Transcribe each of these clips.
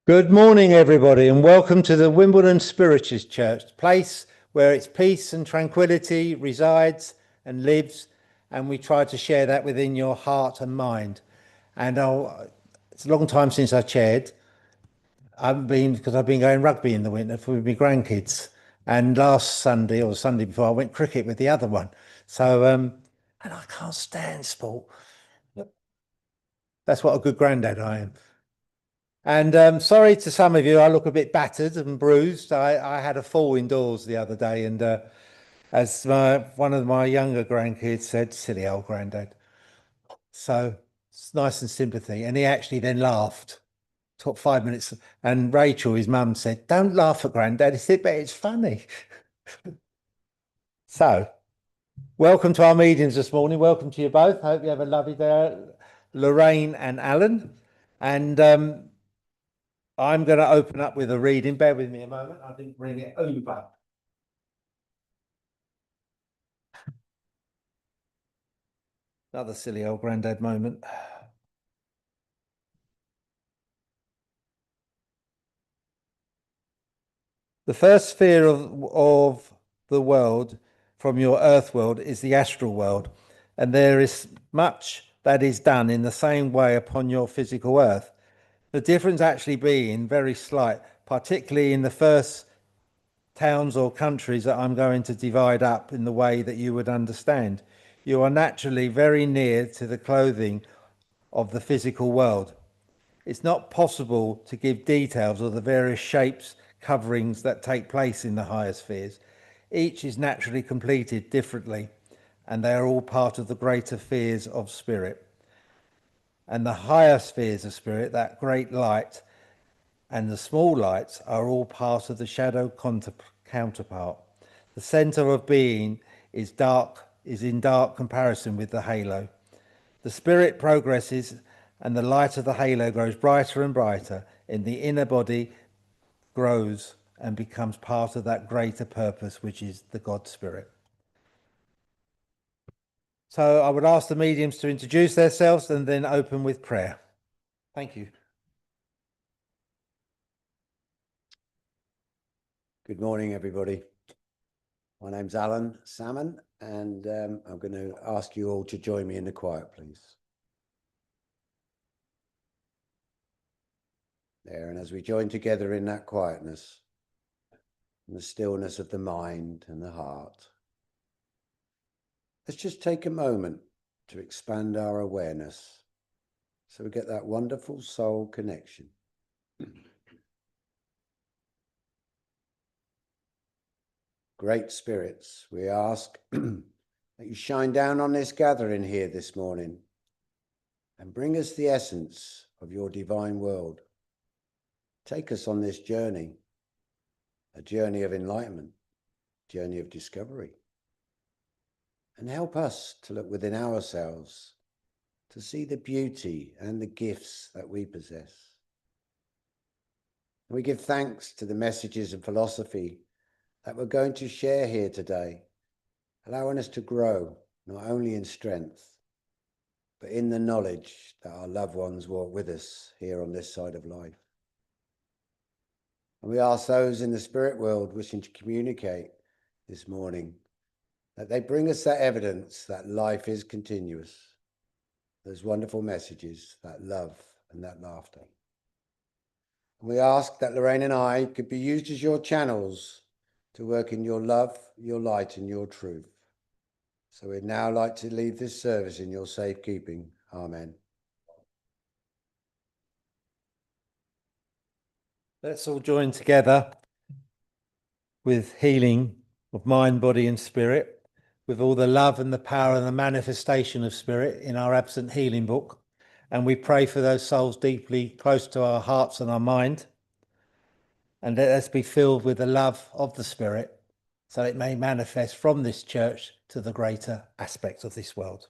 Good morning, everybody, and welcome to the Wimbledon Spiritualist Church, place where its peace and tranquility resides and lives, and we try to share that within your heart and mind. And it's a long time since I chaired. I haven't been because I've been going rugby in the winter with my grandkids. And last Sunday or the Sunday before, I went cricket with the other one. So, and I can't stand sport. That's what a good granddad I am. And sorry to some of you, I look a bit battered and bruised. I had a fall indoors the other day, and as one of my younger grandkids said, silly old granddad. So it's nice and sympathy. And he actually then laughed. Took 5 minutes. And Rachel, his mum, said, "Don't laugh at granddad." He said, "But it's funny." So, welcome to our meetings this morning. Welcome to you both. Hope you have a lovely day, Lorraine and Alan. And I'm going to open up with a reading. Bear with me a moment. I didn't bring it over. Another silly old granddad moment. The first sphere of the world from your earth world is the astral world, and there is much that is done in the same way upon your physical earth. The difference actually being very slight, particularly in the first towns or countries that I'm going to divide up in the way that you would understand. You are naturally very near to the clothing of the physical world. It's not possible to give details of the various shapes, coverings that take place in the higher spheres. Each is naturally completed differently, and they are all part of the greater spheres of spirit. And the higher spheres of spirit, that great light, and the small lights are all part of the shadow counterpart. The center of being is in dark comparison with the halo. The spirit progresses and the light of the halo grows brighter and brighter in the inner body, grows and becomes part of that greater purpose, which is the God Spirit. So I would ask the mediums to introduce themselves and then open with prayer. Thank you. Good morning, everybody. My name's Salmon, and I'm going to ask you all to join me in the quiet, please. There, and as we join together in that quietness, in the stillness of the mind and the heart, let's just take a moment to expand our awareness so we get that wonderful soul connection. Great spirits, we ask that you shine down on this gathering here this morning and bring us the essence of your divine world. Take us on this journey, a journey of enlightenment, a journey of discovery, and help us to look within ourselves to see the beauty and the gifts that we possess. We give thanks to the messages and philosophy that we're going to share here today, allowing us to grow not only in strength, but in the knowledge that our loved ones walk with us here on this side of life. And we ask those in the spirit world wishing to communicate this morning that they bring us that evidence that life is continuous, those wonderful messages, that love and that laughter. And we ask that Lorraine and I could be used as your channels to work in your love, your light and your truth. So we'd now like to leave this service in your safekeeping. Amen. Let's all join together with healing of mind, body and spirit, with all the love and the power and the manifestation of spirit in our absent healing book. And we pray for those souls deeply close to our hearts and our mind. And let us be filled with the love of the spirit so it may manifest from this church to the greater aspects of this world.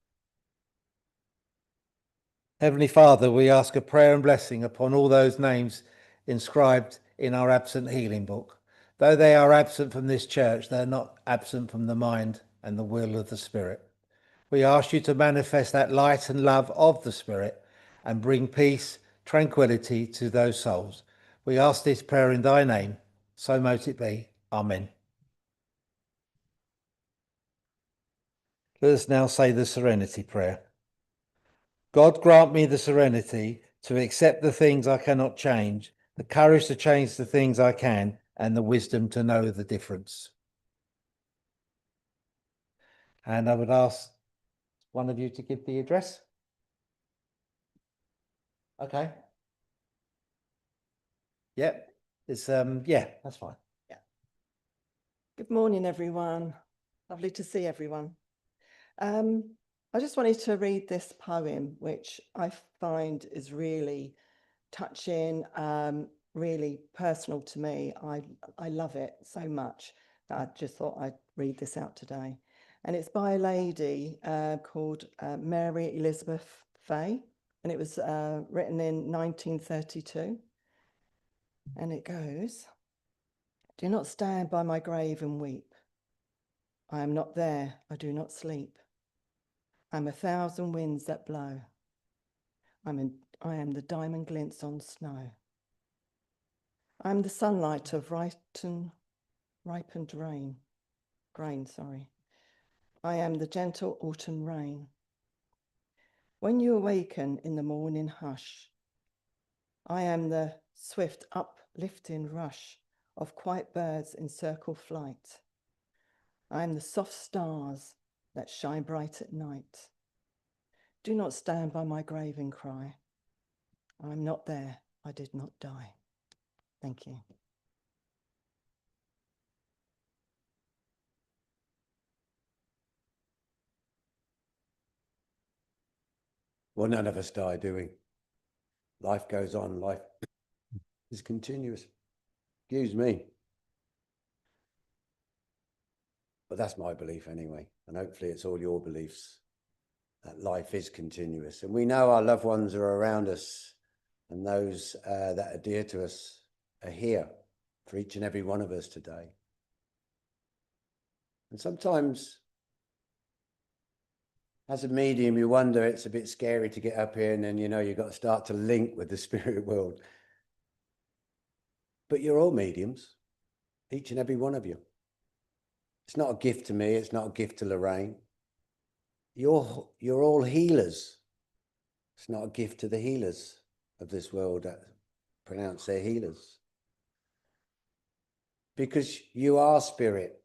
Heavenly Father, we ask a prayer and blessing upon all those names inscribed in our absent healing book. Though they are absent from this church, they're not absent from the mind and the will of the Spirit. We ask you to manifest that light and love of the Spirit and bring peace, tranquility to those souls. We ask this prayer in thy name. So mote it be. Amen. Let us now say the serenity prayer. God grant me the serenity to accept the things I cannot change, the courage to change the things I can, and the wisdom to know the difference. And I would ask one of you to give the address. Okay. Yep. It's yeah, that's fine. Yeah. Good morning, everyone. Lovely to see everyone. I just wanted to read this poem, which I find is really touching, really personal to me. I love it so much that I just thought I'd read this out today. And it's by a lady called Mary Elizabeth Fay, and it was written in 1932. And it goes, "Do not stand by my grave and weep. I am not there, I do not sleep. I am 1,000 winds that blow. I am the diamond glints on snow. I am the sunlight of ripened grain. I am the gentle autumn rain. When you awaken in the morning hush, I am the swift uplifting rush of quiet birds in circle flight. I am the soft stars that shine bright at night. Do not stand by my grave and cry. I am not there, I did not die." Thank you. Well, none of us die, do we? Life goes on. Life is continuous. Excuse me. But that's my belief anyway. And hopefully it's all your beliefs, that life is continuous. And we know our loved ones are around us, and those that are dear to us are here for each and every one of us today. And sometimes, as a medium, you wonder, it's a bit scary to get up here and then, you've got to start to link with the spirit world. But you're all mediums, each and every one of you. It's not a gift to me. It's not a gift to Lorraine. You're all healers. It's not a gift to the healers of this world that pronounce their healers. Because you are spirit.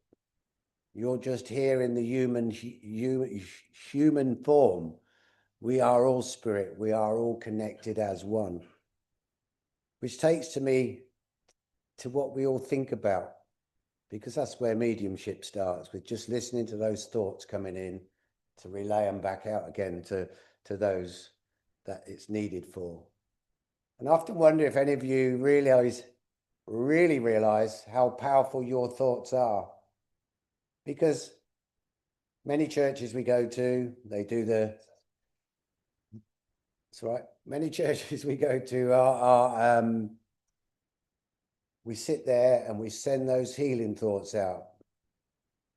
You're just here in the human form. We are all spirit. We are all connected as one. Which takes me to what we all think about, because that's where mediumship starts, with just listening to those thoughts coming in, to relay them back out again to those that it's needed for. And I often wonder if any of you really realize how powerful your thoughts are. Because many churches we go to, they do that's right. Many churches we go to we sit there and we send those healing thoughts out.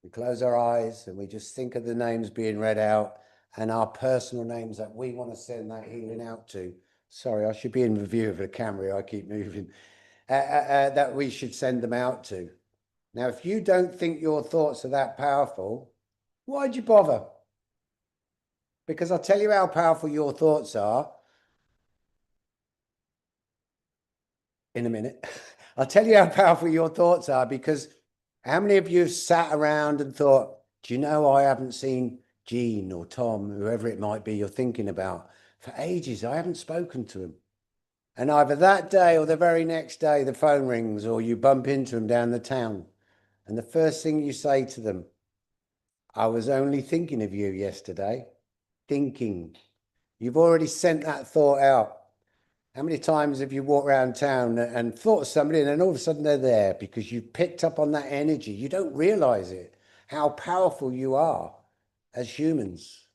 We close our eyes and we just think of the names being read out and our personal names that we want to send that healing out to. Sorry, I should be in review of the camera. I keep moving. That we should send them out to. Now, if you don't think your thoughts are that powerful, why'd you bother? Because I'll tell you how powerful your thoughts are in a minute. I'll tell you how powerful your thoughts are, because how many of you have sat around and thought, do you know, I haven't seen Jean or Tom, whoever it might be you're thinking about, for ages. I haven't spoken to him. And either that day or the very next day, the phone rings or you bump into him down the town. And the first thing you say to them, I was only thinking of you yesterday. Thinking. You've already sent that thought out. How many times have you walked around town and thought of somebody and then all of a sudden they're there because you've picked up on that energy? You don't realize it, how powerful you are as humans.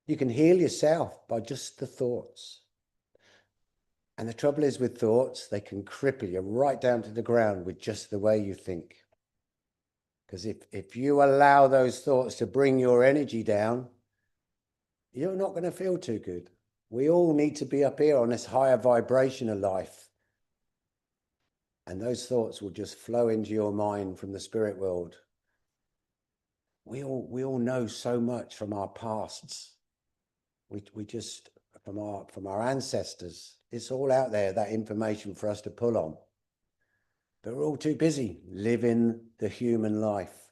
You can heal yourself by just the thoughts. And the trouble is with thoughts, they can cripple you right down to the ground with just the way you think. Because if you allow those thoughts to bring your energy down, you're not going to feel too good. We all need to be up here on this higher vibration of life. And those thoughts will just flow into your mind from the spirit world. We all know so much from our pasts. We just, from our ancestors, it's all out there, that information for us to pull on. But we're all too busy living the human life.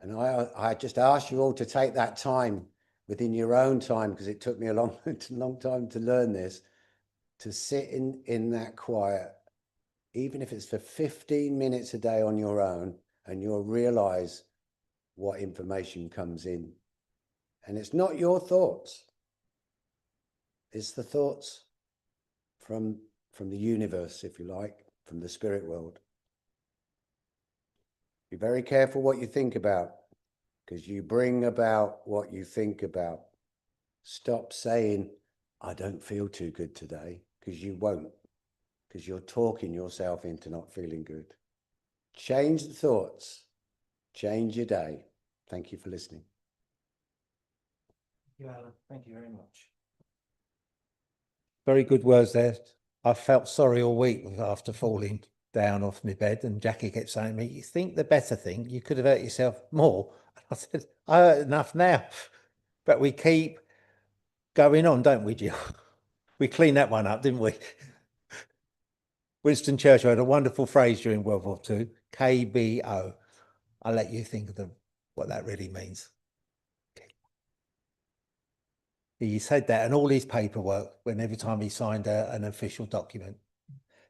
And I just ask you all to take that time within your own time, because it took me a long time to learn this, to sit in that quiet, even if it's for 15 minutes a day on your own, and you'll realize what information comes in. And it's not your thoughts. It's the thoughts from the universe, if you like, from the spirit world. Be very careful what you think about, because you bring about what you think about. Stop saying, I don't feel too good today, because you won't, because you're talking yourself into not feeling good. Change the thoughts, change your day. Thank you for listening. Thank you, Alan. Thank you very much. Very good words there. I felt sorry all week after falling down off my bed, and Jackie kept saying to me, you think the better thing, you could have hurt yourself more. I said, I hurt enough now. But we keep going on, don't we, Jill? We cleaned that one up, didn't we? Winston Churchill had a wonderful phrase during World War II, KBO. I'll let you think of what that really means. He said that in all his paperwork every time he signed an official document.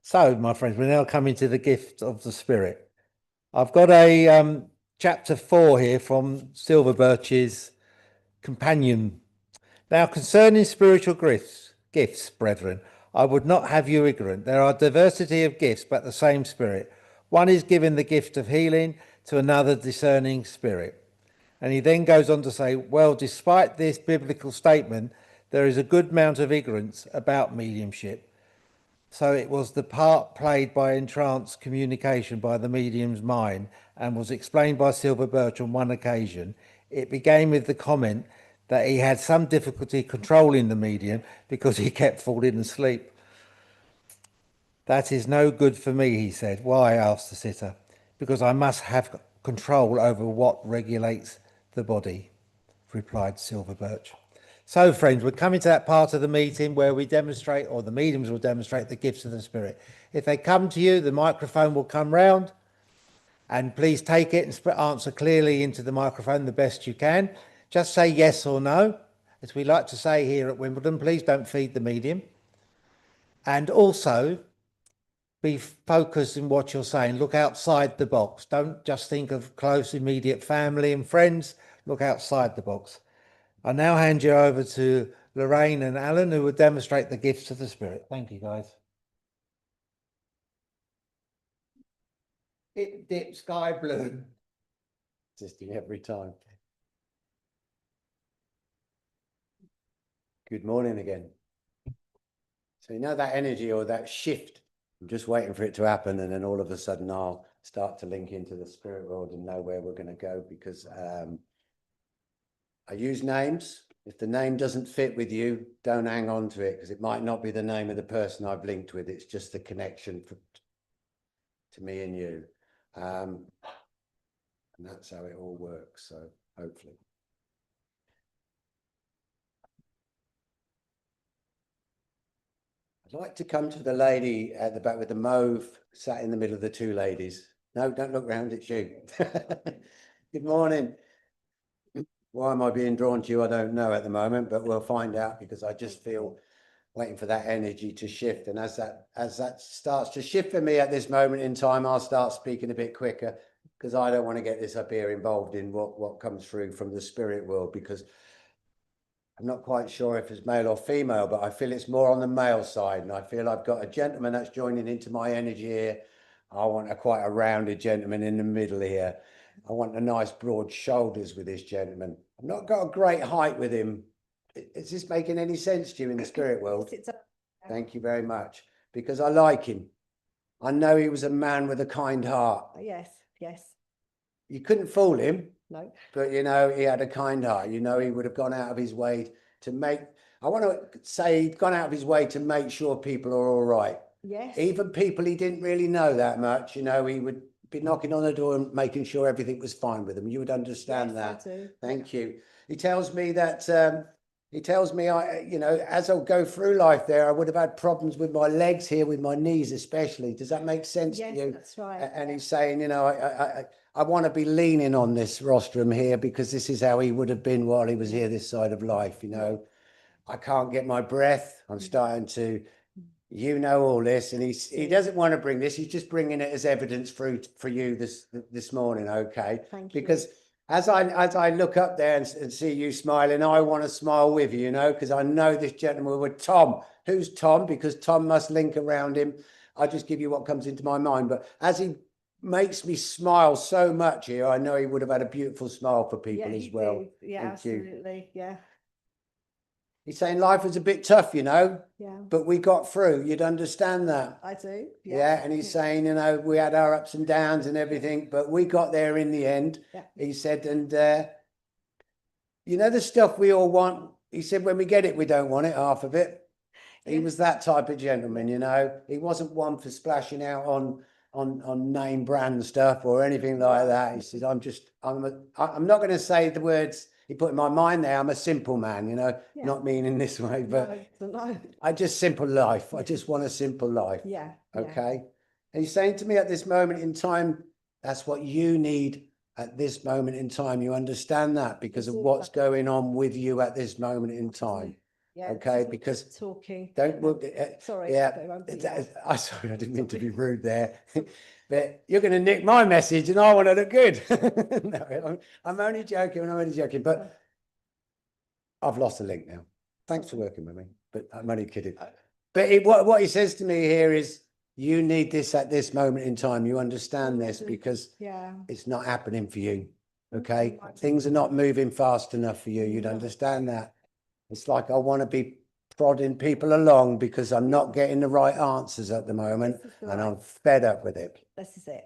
So, my friends, we're now coming to the gift of the Spirit. I've got a chapter 4 here from Silver Birch's Companion. Now, concerning spiritual gifts, brethren, I would not have you ignorant. There are diversity of gifts, but the same Spirit. One is given the gift of healing, to another discerning spirit. And he then goes on to say, well, despite this biblical statement, there is a good amount of ignorance about mediumship. So it was the part played by entranced communication by the medium's mind, and was explained by Silver Birch on one occasion. It began with the comment that he had some difficulty controlling the medium because he kept falling asleep. That is no good for me, he said. Why? Asked the sitter. Because I must have control over what regulates the body, replied Silver Birch. So, friends, we're coming to that part of the meeting where we demonstrate, or the mediums will demonstrate, the gifts of the Spirit. If they come to you, the microphone will come round, and please take it and answer clearly into the microphone the best you can. Just say yes or no. As we like to say here at Wimbledon, please don't feed the medium. And also, be focused in what you're saying. Look outside the box. Don't just think of close, immediate family and friends. Look outside the box. I now hand you over to Lorraine and Alan, who will demonstrate the gifts of the Spirit. Thank you, guys. It dip sky blue. Existing every time. Good morning again. So you know that energy or that shift, I'm just waiting for it to happen, and then all of a sudden I'll start to link into the spirit world and know where we're going to go, because I use names. If the name doesn't fit with you, don't hang on to it, because it might not be the name of the person I've linked with. It's just the connection to me and you. And that's how it all works. So hopefully. I'd like to come to the lady at the back with the mauve sat in the middle of the two ladies. No, don't look round, it's you. Good morning. Why am I being drawn to you? I don't know at the moment, but we'll find out, because I just feel waiting for that energy to shift. And as that starts to shift for me at this moment in time, I'll start speaking a bit quicker, because I don't want to get this up here involved in what comes through from the spirit world, because I'm not quite sure if it's male or female, but I feel it's more on the male side. And I feel I've got a gentleman that's joining into my energy here. I want quite a rounded gentleman in the middle here. I want a nice broad shoulders with this gentleman. I've not got a great height with him. Is this making any sense to you in the spirit world? Thank you very much. Because I like him. I know he was a man with a kind heart. Yes, yes. You couldn't fool him. No. But, you know, he had a kind heart. You know, he would have gone out of his way to make I want to say he'd gone out of his way to make sure people are all right. Yes. Even people he didn't really know that much, you know, he would be knocking on the door and making sure everything was fine with them. You would understand Yes, that. I do. Thank you. He tells me that he tells me you know, as I'll go through life there, I would have had problems with my legs here, with my knees especially. Does that make sense to Yes, you? that's right. And he's saying, you know, I want to be leaning on this rostrum here because this is how he would have been while he was here this side of life, you know. I can't get my breath. I'm starting to, you know, all this, and he doesn't want to bring this. He's just bringing it as evidence for you this morning, okay? Thank you. Because as I look up there and see you smiling, I want to smile with you, you know, because I know this gentleman with Tom. Who's Tom? Because Tom must link around him. I just give you what comes into my mind, but as he makes me smile so much here, I know he would have had a beautiful smile for people as well. Yeah, Thank you. absolutely. Yeah. He's saying life was a bit tough, you know, Yeah. but we got through. You'd understand that. I do. Yeah. And he's saying, you know, we had our ups and downs and everything, but we got there in the end. Yeah. He said, and you know, the stuff we all want, he said, when we get it, we don't want it, half of it. He Yes. was that type of gentleman, you know. He wasn't one for splashing out on name brand stuff or anything like that. He said, I'm not going to say the words he put in my mind there. I'm a simple man, you know, Yeah. not meaning this way, but No. I just simple life. I just want a simple life. Yeah. Okay. And he's saying to me at this moment in time, that's what you need at this moment in time. You understand that because of what's going on with you at this moment in time. Yeah. Okay. Because talking. don't look. Sorry. Yeah. I'm sorry. I didn't mean to be rude there. But you're going to nick my message and I want to look good. No, I'm only joking. I'm only joking. But I've lost the link now. Thanks for working with me. But I'm only kidding. But what he says to me here is, you need this at this moment in time. You understand this because it's not happening for you. Okay. Things are not moving fast enough for you. You'd understand that. It's like I want to be prodding people along because I'm not getting the right answers at the moment and I'm fed up with it. This is it.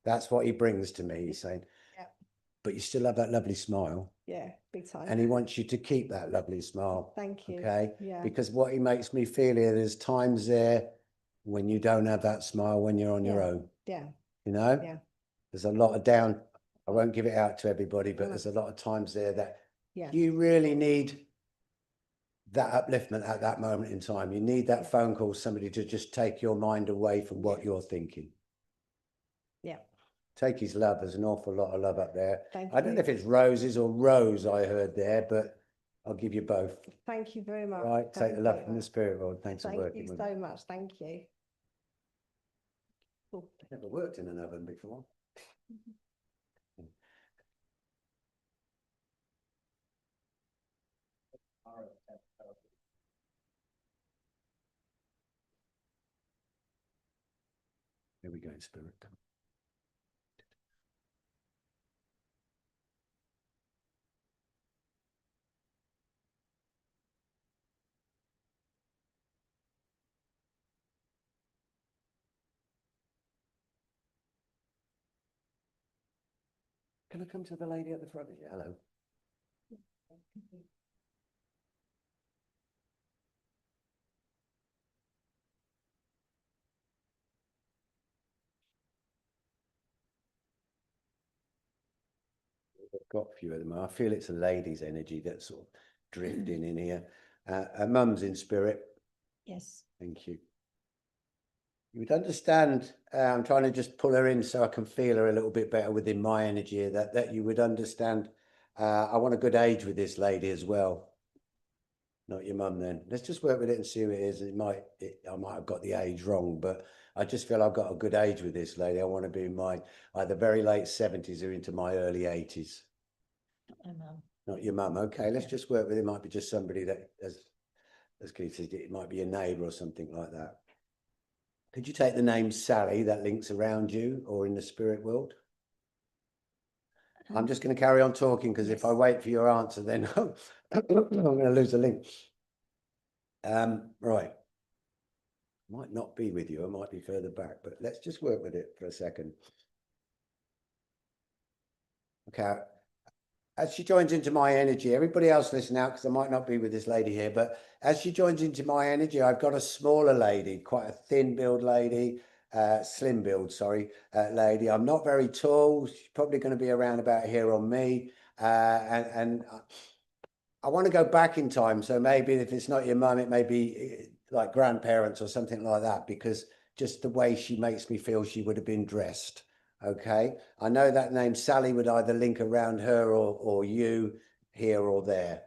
That's what he brings to me. He's saying, Yeah. but you still have that lovely smile. Yeah, big time. And he wants you to keep that lovely smile. Thank you. Okay. Yeah. Because what he makes me feel here, there's times there when you don't have that smile when you're on your own. Yeah. You know? Yeah. There's a lot of down. I won't give it out to everybody, but there's a lot of times there that you really need that upliftment at that moment in time. You need that phone call, somebody to just take your mind away from what you're thinking. Yeah. Take his love. There's an awful lot of love up there. Thank I don't know if it's roses or rose I heard there, but I'll give you both. Thank you very much. Right, take the love from the spirit world. Thanks for working with me. Thank you so much. Thank you. Cool. Never worked in an oven before. Here we go, spirit. Can I come to the lady at the front? Hello. I've got a few of them. I feel it's a lady's energy that's sort of drifting in here. Her mum's in spirit. Yes. Thank you. You would understand, I'm trying to just pull her in so I can feel her a little bit better within my energy, that you would understand. I want a good age with this lady as well. Not your mum then. Let's just work with it and see who it is. I might have got the age wrong, but I just feel I've got a good age with this lady. I want to be in my either very late 70s or into my early 80s. My mum. Not your mum. Okay, let's just work with it. It might be just somebody that, as Keith said, it might be a neighbour or something like that. Could you take the name Sally that links around you or in the spirit world? I'm just going to carry on talking because if I wait for your answer, then I'm going to lose the link. Right. Might not be with you. I might be further back, but let's just work with it for a second. Okay. as she joins into my energy, everybody else listen out because I might not be with this lady here, but as she joins into my energy, I've got a smaller lady, quite a thin build lady, slim build, sorry, lady. I'm not very tall. She's probably going to be around about here on me. And I want to go back in time. So maybe if it's not your mum, it may be like grandparents or something like that, because just the way she makes me feel she would have been dressed. Okay. I know that name Sally would either link around her or you here or there.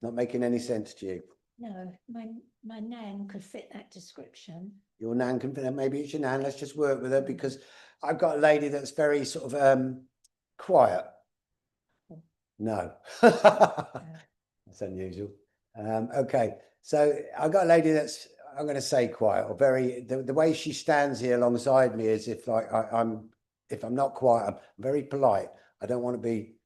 Not making any sense to you. No, my nan could fit that description. Your nan can fit that. Maybe it's your nan. Let's just work with her because I've got a lady that's very sort of quiet. No. That's unusual. Okay. So I've got a lady that's, I'm going to say quiet or very, the way she stands here alongside me is if like if I'm not quiet, I'm very polite. I don't want to be,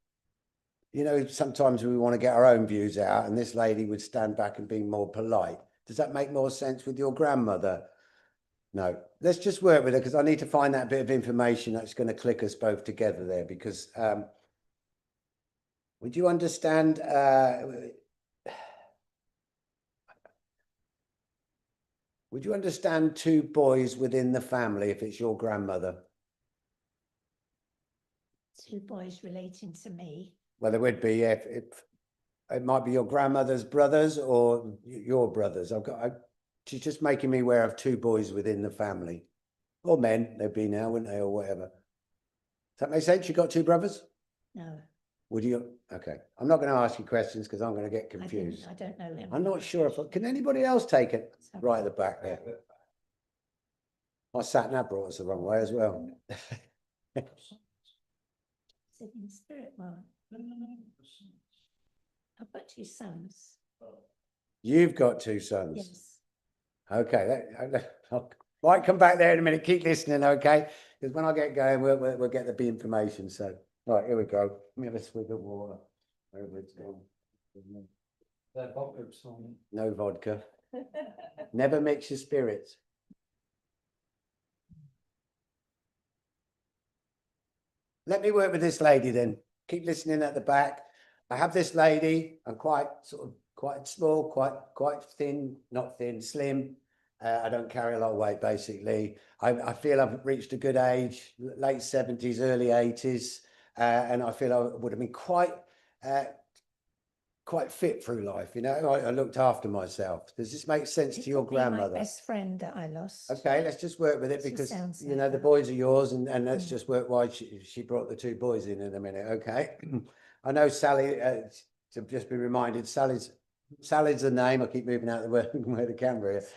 you know, sometimes we want to get our own views out and this lady would stand back and be more polite. Does that make more sense with your grandmother? No, let's just work with her because I need to find that bit of information that's going to click us both together there because would you understand would you understand two boys within the family if it's your grandmother? Two boys relating to me. Well, there would be if it might be your grandmother's brothers or your brothers. She's just making me aware of two boys within the family, or men. They'd be now, wouldn't they, or whatever. Does that make sense? You got two brothers? No. Would you? Okay. I'm not going to ask you questions because I'm going to get confused. I don't know them. I'm not sure if can anybody else take it right at the back there. My sat nav brought us the wrong way as well. In spirit world. I've got two sons. You've got two sons. Yes. Okay, I'll might come back there in a minute. Keep listening, okay? Because when I get going, we'll get the information. So, right, here we go. Let me have a swig of water. Wherever it's gone. No vodka. Never mix your spirits. Let me work with this lady then. Keep listening at the back. I have this lady. I'm quite small, quite thin, not thin, slim. I don't carry a lot of weight, basically. I feel I've reached a good age, late 70s, early 80s, and I feel I would have been quite fit through life. You know, I looked after myself. Does this make sense to your grandmother? My best friend that I lost. Okay, let's just work with it She because sounds you like know the that. boys are yours, and let's just work why she brought the two boys in a minute. Okay, I know Sally. To just be reminded, Sally's the name. I keep moving out the where the camera is.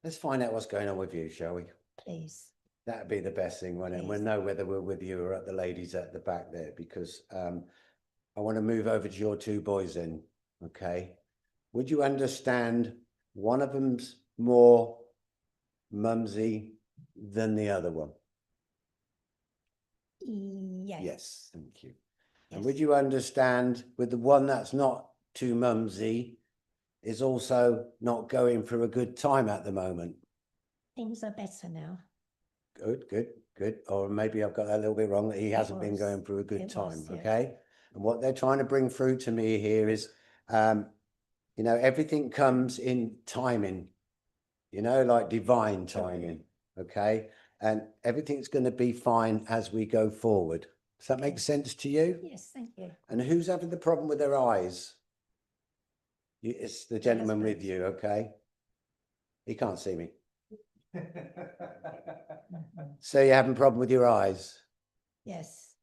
Let's find out what's going on with you, shall we? Please. That'd be the best thing, wouldn't it? We'll know whether we're with you or at the ladies at the back there, because I want to move over to your two boys then. Okay. Would you understand one of them's more mumsy than the other one? Yes. Yes, thank you. Yes. And would you understand with the one that's not too mumsy is also not going through a good time at the moment? Things are better now. Good. Or maybe I've got that a little bit wrong, that he hasn't been going through a good time, yeah. okay? And what they're trying to bring through to me here is, you know, everything comes in timing, you know, like divine timing, okay? And everything's going to be fine as we go forward. Does that make sense to you? Yes, thank you. And who's having the problem with their eyes? It's the gentleman with you, okay? He can't see me. So you're having a problem with your eyes? Yes.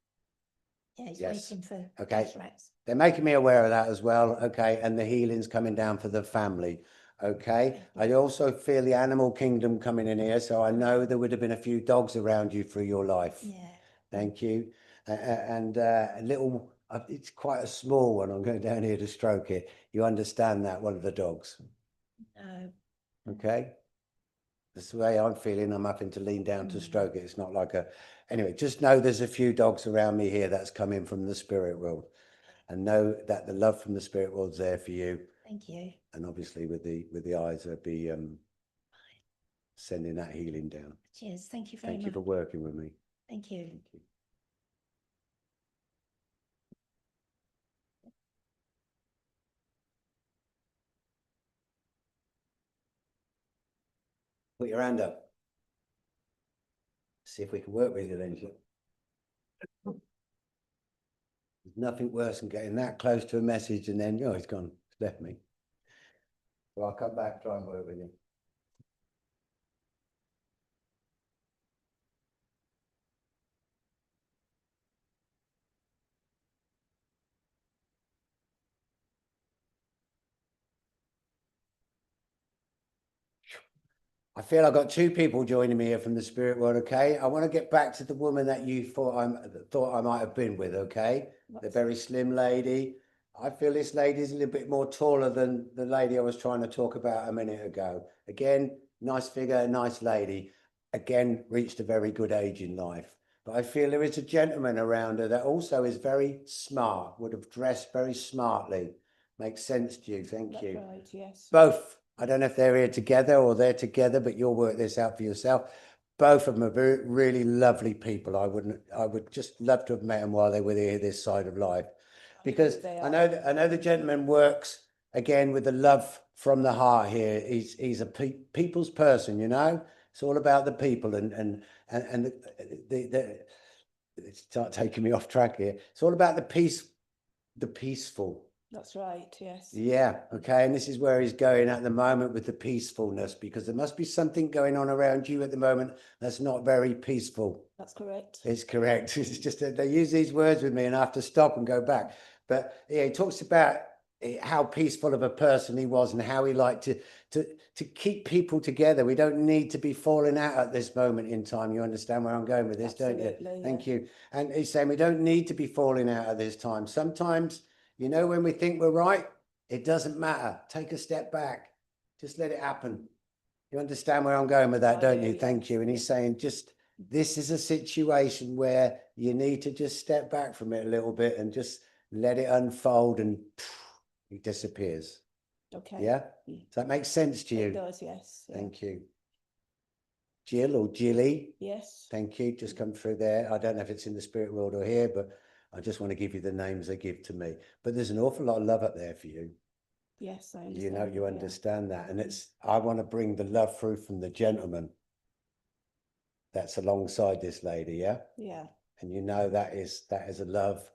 Yeah, he's Yes. waiting for Okay. cataracts. They're making me aware of that as well, okay? And the healing's coming down for the family, okay? I also feel the animal kingdom coming in here, so I know there would have been a few dogs around you through your life. Yeah. Thank you. And a little, it's quite a small one. I'm going down here to stroke it. You understand that, one of the dogs? No. Okay? That's the way I'm feeling. I'm having to lean down to stroke it. It's not like a... Anyway, just know there's a few dogs around me here that's coming from the spirit world. And know that the love from the spirit world's there for you. Thank you. And obviously with the eyes, I'll be sending that healing down. Cheers. Thank you very Thank much. you for working with me. Thank you. Thank you. Put your hand up. See if we can work with you then. There's nothing worse than getting that close to a message and then, he's gone, it's left me. So I'll come back, try and work with you. I feel I've got two people joining me here from the spirit world, okay? I want to get back to the woman that you thought I might have been with, okay? The very slim lady. I feel this lady's a little bit more taller than the lady I was trying to talk about a minute ago. Again, nice figure, nice lady. Again, reached a very good age in life. But I feel there is a gentleman around her that also is very smart, would have dressed very smartly. Makes sense to you, thank you. That's right, yes. Both. I don't know if they're here together or they're together, but you'll work this out for yourself. Both of them are very, really lovely people. I would just love to have met them while they were here this side of life, because I know the gentleman works again with the love from the heart here. He's a people's person, you know. It's all about the people and the start taking me off track here. It's all about the peaceful. That's right, yes. Yeah, okay, and this is where he's going at the moment with the peacefulness, because there must be something going on around you at the moment that's not very peaceful. That's correct. It's correct. It's just that they use these words with me and I have to stop and go back. But yeah, he talks about how peaceful of a person he was and how he liked to keep people together. We don't need to be falling out at this moment in time. You understand where I'm going with this, Absolutely, don't you? yeah. Thank you. And he's saying we don't need to be falling out at this time. Sometimes, you know, when we think we're right, it doesn't matter. Take a step back. Just let it happen. You understand where I'm going with that, don't you? Thank you. And he's saying just this is a situation where you need to just step back from it a little bit and just let it unfold, and it disappears. Okay. Yeah? Does that make sense to you? It does, yes. Yeah. Thank you. Jill or Jilly? Yes. Thank you. Just come through there. I don't know if it's in the spirit world or here, but I just want to give you the names they give to me. But there's an awful lot of love up there for you. Yes, I understand. You know, you understand that. And I want to bring the love through from the gentleman that's alongside this lady, yeah? Yeah. And you know that is a love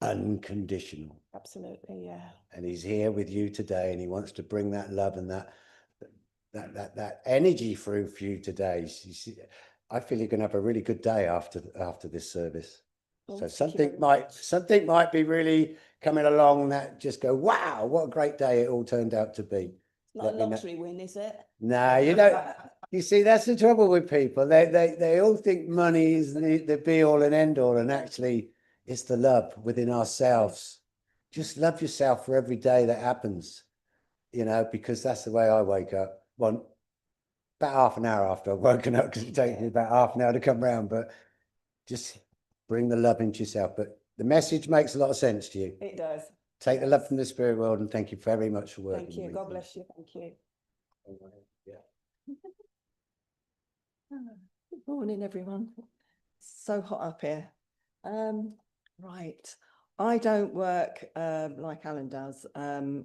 unconditional. Absolutely, yeah. And he's here with you today, and he wants to bring that love and that energy through for you today. I feel you're going to have a really good day after this service. Well, so thank something might be really coming along that just go, wow, what a great day it all turned out to be. Not a lottery win, is it? No, you don't. You see, that's the trouble with people. They all think money is the be all and end all, and actually it's the love within ourselves. Just love yourself for every day that happens, you know, because that's the way I wake up. Well, about half an hour after I've woken up, because it takes me about half an hour to come round, but just bring the love into yourself. But the message makes a lot of sense to you. It does. Take the love from the spirit world, and thank you very much for working. Thank you. God bless you. Thank you. Yeah. Good morning, everyone. So hot up here. Right. I don't work like Alan does. So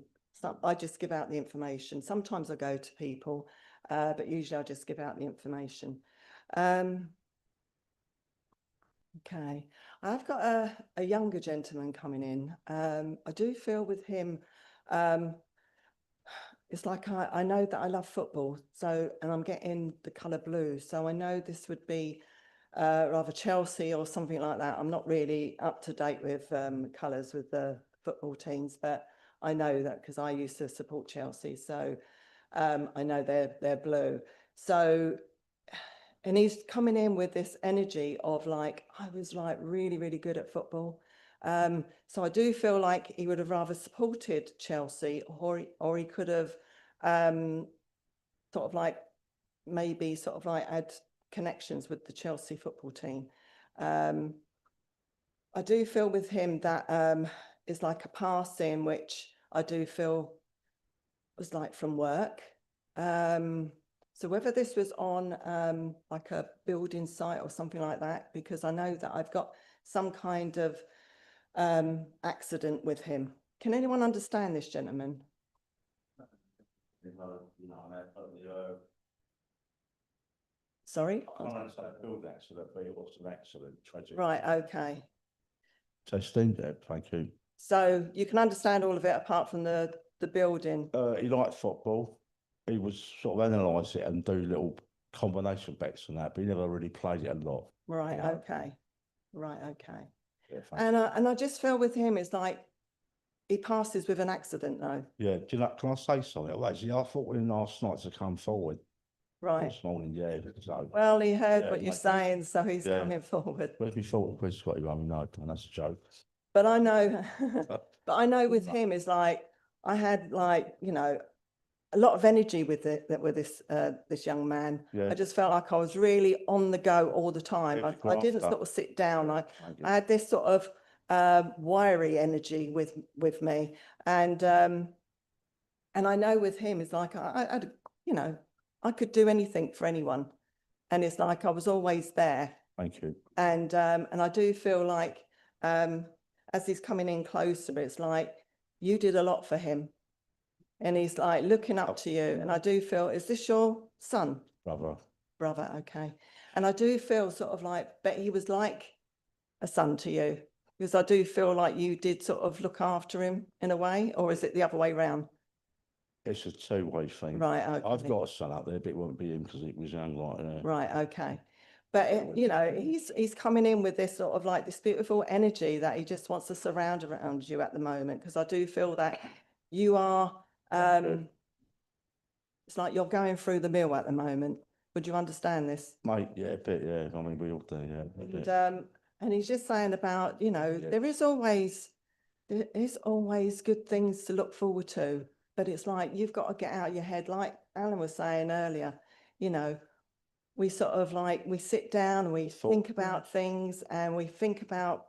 I just give out the information. Sometimes I go to people, but usually I just give out the information. Okay. I've got a younger gentleman coming in. I do feel with him, it's like I know that I love football, and I'm getting the colour blue, so I know this would be rather Chelsea or something like that. I'm not really up to date with colours with the football teams, but I know that because I used to support Chelsea, so I know they're blue. So, and he's coming in with this energy of like, I was like really, really good at football. So I do feel like he would have rather supported Chelsea, or he could have sort of like maybe sort of like had connections with the Chelsea football team. I do feel with him that it's like a passing, which I do feel was like from work. So whether this was on like a building site or something like that, because I know that I've got some kind of accident with him. Can anyone understand this, gentleman? Sorry? I can't understand a build accident, but it was an accident, tragic. Right, okay. So Steve there, thank you. So you can understand all of it apart from the building. He liked football. He would sort of analyse it and do little combination bets and that, but he never really played it a lot. Right, Yeah. okay. Right, okay. Yeah, thank And I just feel with him, it's like he passes with an accident though. yeah, do you know, can I say something? Well, actually, I thought him last night to come forward Right. this morning, yeah. So, Well, he heard Yeah, what you're mate. saying, so he's Yeah. coming forward. where's me thought Chris got you? I mean, no, that's a joke. But I know, but I know with No. him is like I had like, you know, a lot of energy with this young man. Yeah. I just felt like I was really on the go all the time. Yeah, I didn't grafter. sort of sit down. Thank you. I had this sort of wiry energy with me, and I know with him it's like I you know, I could do anything for anyone, and it's like I was always there. Thank you. And I do feel like as he's coming in closer, it's like you did a lot for him, and he's like looking up to you. And I do feel, is this your son? Brother. Brother, okay. And I do feel sort of like, but he was like a son to you, because I do feel like you did sort of look after him in a way, or is it the other way round? It's a two-way thing. Right, okay. I've got a son up there, but it won't be him because he was young like that. Right, okay. But you know, he's coming in with this sort of like this beautiful energy that he just wants to surround around you at the moment, because I do feel that you are it's like you're going through the mill at the moment. Would you understand this? Mate, yeah, a bit, yeah. I mean, we all do, yeah. a bit. And he's just saying about, you know, there is always good things to look forward to, but it's like you've got to get out of your head, like Alan was saying earlier, you know, we sort of like, we sit down and we think about things, and we think about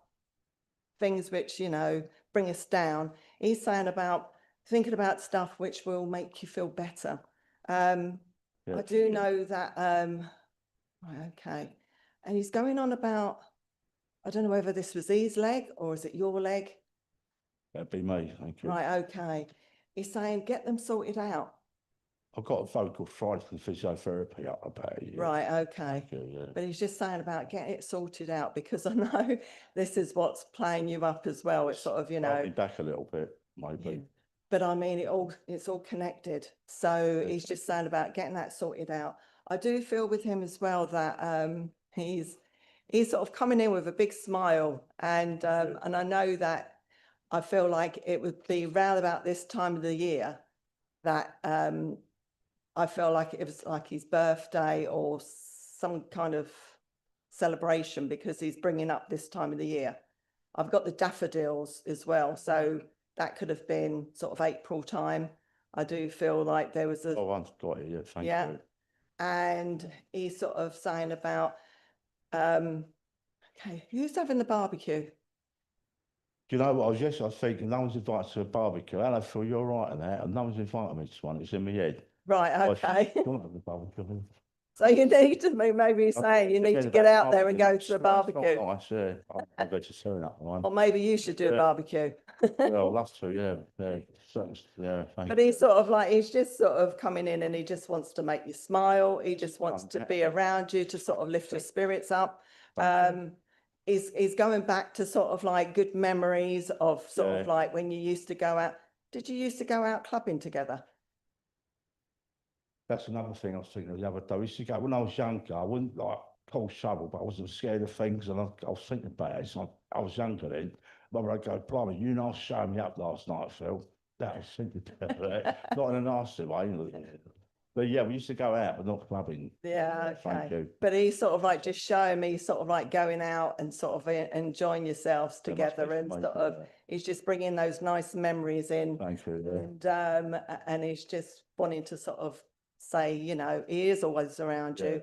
things which, you know, bring us down. He's saying about thinking about stuff which will make you feel better. I do know that, right, okay. And he's going on about, I don't know whether this was his leg or is it your leg? That'd be me, thank you. Right, okay. He's saying, get them sorted out. I've got a vocal fry from physiotherapy up about it. Yeah. Right, okay. Thank you, yeah. But he's just saying about getting it sorted out, because I know this is what's playing you up as well. It's sort of, you I'll know. be back a little bit, maybe. Yeah. But I mean, it's all connected. So he's just saying about getting that sorted out. I do feel with him as well that he's sort of coming in with a big smile, and I know that I feel like it would be round about this time of the year that I feel like it was like his birthday or some kind of celebration, because he's bringing up this time of the year. I've got the daffodils as well, so that could have been sort of April time. I do feel like there was a Oh, I've got it, yeah, thank yeah. you. And he's sort of saying about okay, who's having the barbecue? Do you know what, I was thinking, no one's invited to a barbecue. Hello, Phil, you're right in that, and no one's invited me to one, it's in my head. Right, okay. I don't have the barbecue. So you need to maybe saying you need to get out there and go to a barbecue. Nice, yeah. I'm vegetarian at the moment. Or maybe you should do a Yeah. barbecue. Yeah, I'd love to, yeah, yeah, certainly, yeah, thank But you. he's sort of like, he's just sort of coming in and he just wants to make you smile. He just wants to be around you to sort of lift your spirits up. He's going back to sort of like good memories of sort of like when you used to go out. Did you used to go out clubbing together? That's another thing I was thinking of the other day. I used to go, when I was younger, I wouldn't like cause trouble, but I wasn't scared of things, and I was thinking about it. So I was younger then. Mother, I'd go, blimey, you know, showing me up last night, Phil. That was thinking about that. Not in a nasty way. But yeah, we used to go out, but not clubbing. Yeah, Thank okay. you. But he's sort of like just showing me sort of like going out and sort of enjoying yourselves There must be together, and some sort way of, he's just bringing those nice memories in. Thank you, And he's just wanting to sort of say, you know, he is always around you.